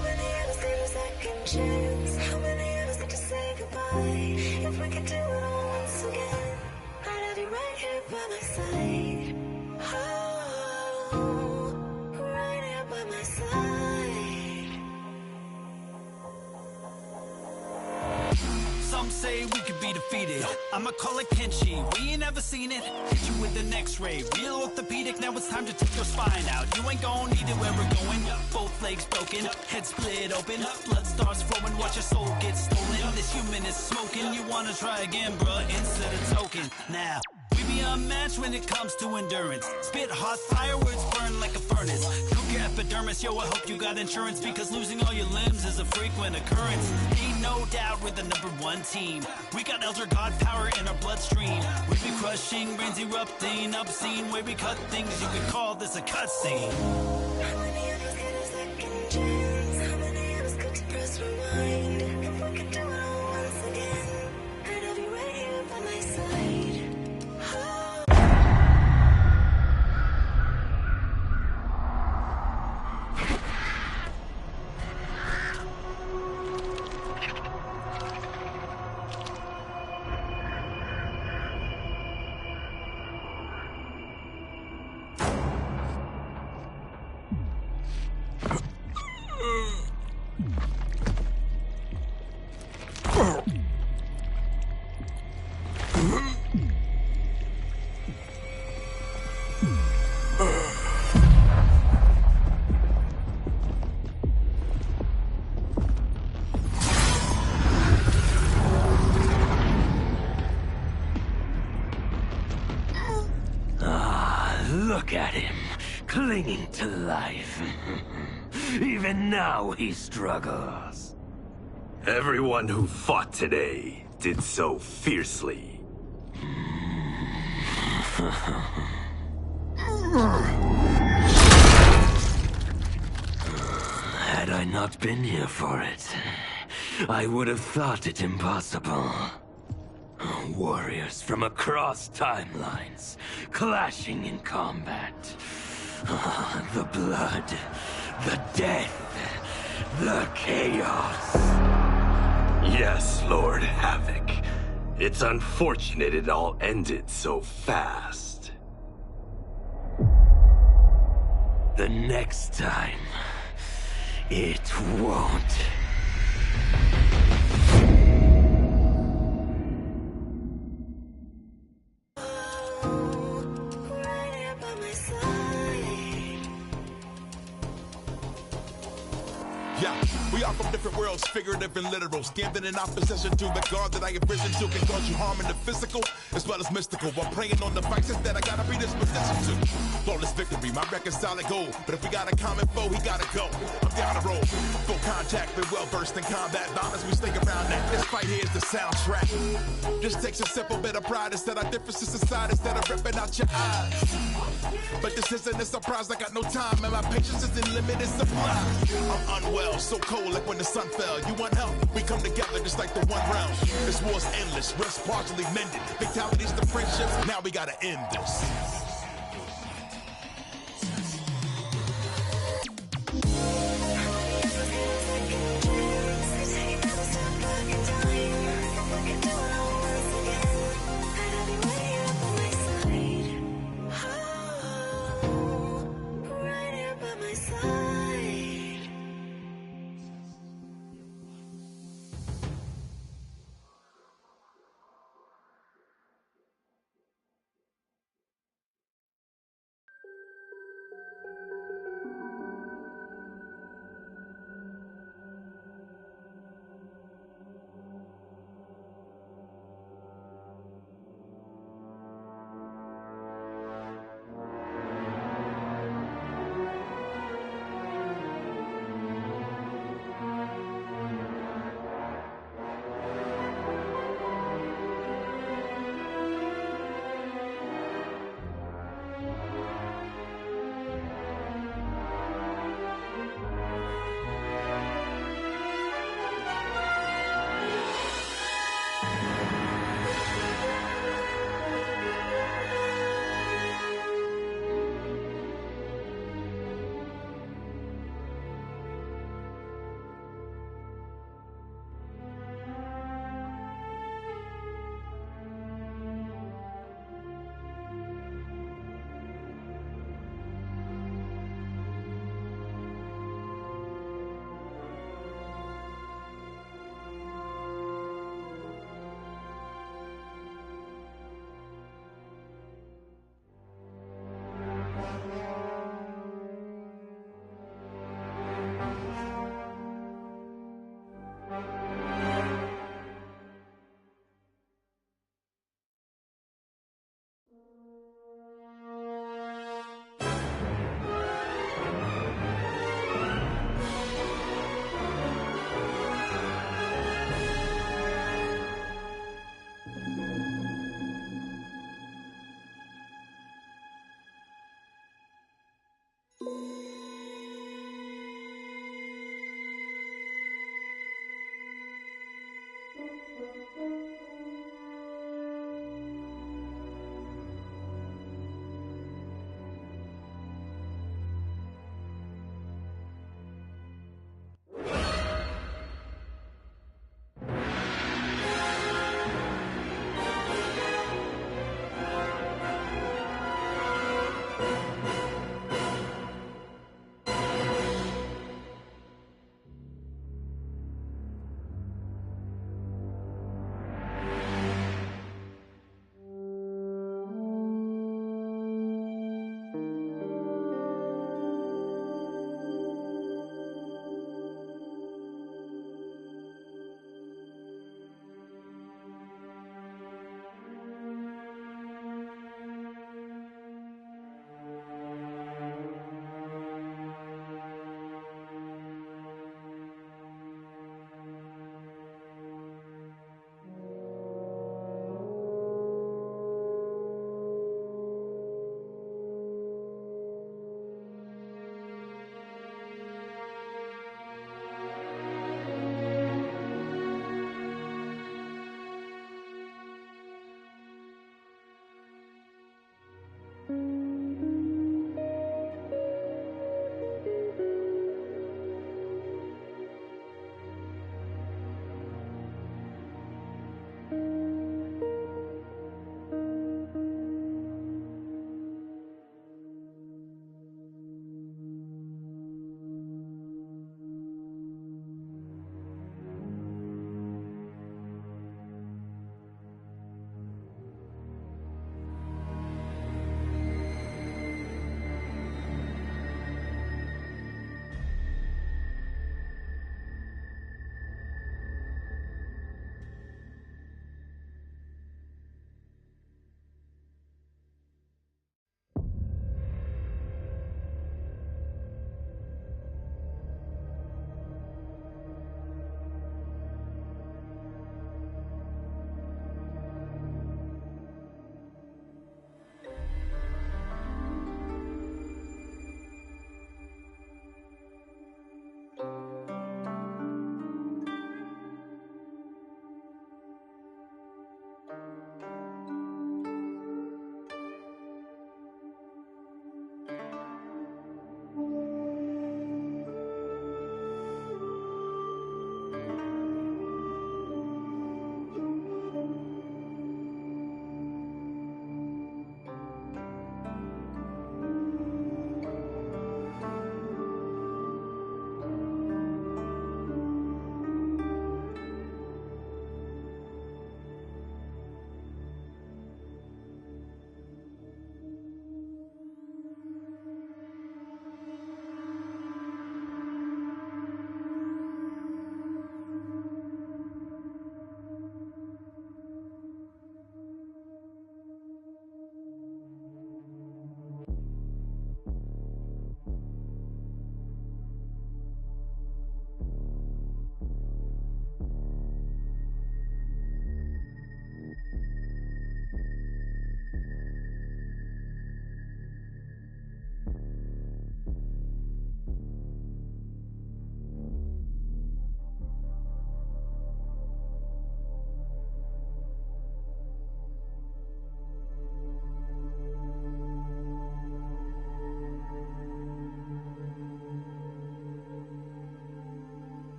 many of us need a second chance? How many of us need to say goodbye? If we could do it all once again, I'd have you right here by my side. Oh, right here by my side. Some say we could be defeated. I'ma call it Kenshi. We ain't ever seen it. Hit you with an X-ray. Real orthopedic. Now it's time to take your spine out. You ain't gon' need it where we're going. Both legs broken. Head split open. Blood starts flowing. Watch your soul get stolen. This human is smoking. You wanna try again, bruh? Instead of token. Now. We be unmatched when it comes to endurance. Spit hot fire, words burn like a furnace. Cook your epidermis, yo, I hope you got insurance, because losing all your limbs is a frequent occurrence. Ain't no doubt we're the #1 team. We got Elder God power in our bloodstream. We be crushing, brains erupting, obscene. Way we cut things, you could call this a cutscene. How many of us get a second chance? How many of us could press rewind? If we could do it all once again, I'd have you right here by my side. Look at him, clinging to life. Even now he struggles. Everyone who fought today did so fiercely. Had I not been here for it, I would have thought it impossible. Warriors from across timelines, clashing in combat. The blood, the death, the chaos. Yes, Lord Havoc. It's unfortunate it all ended so fast. The next time, it won't. Yeah, we We are from different worlds, figurative and literal. Standing in opposition to the God that I have risen to can cause you harm in the physical as well as mystical. While praying on the vices that I gotta be disposition to. Flawless victory, my record's solid gold. But if we got a common foe, he gotta go. I'm down the road. Full contact, been well versed in combat violence. We stay around that. This fight here is the soundtrack. Just takes a simple bit of pride instead of differences inside instead of ripping out your eyes. But this isn't a surprise, I got no time and my patience is in limited supply. I'm unwell, so cold like when the sun fell. You want help? We come together just like the one round. This war's endless, rest partially mended. Fatalities to friendships, now we gotta end this.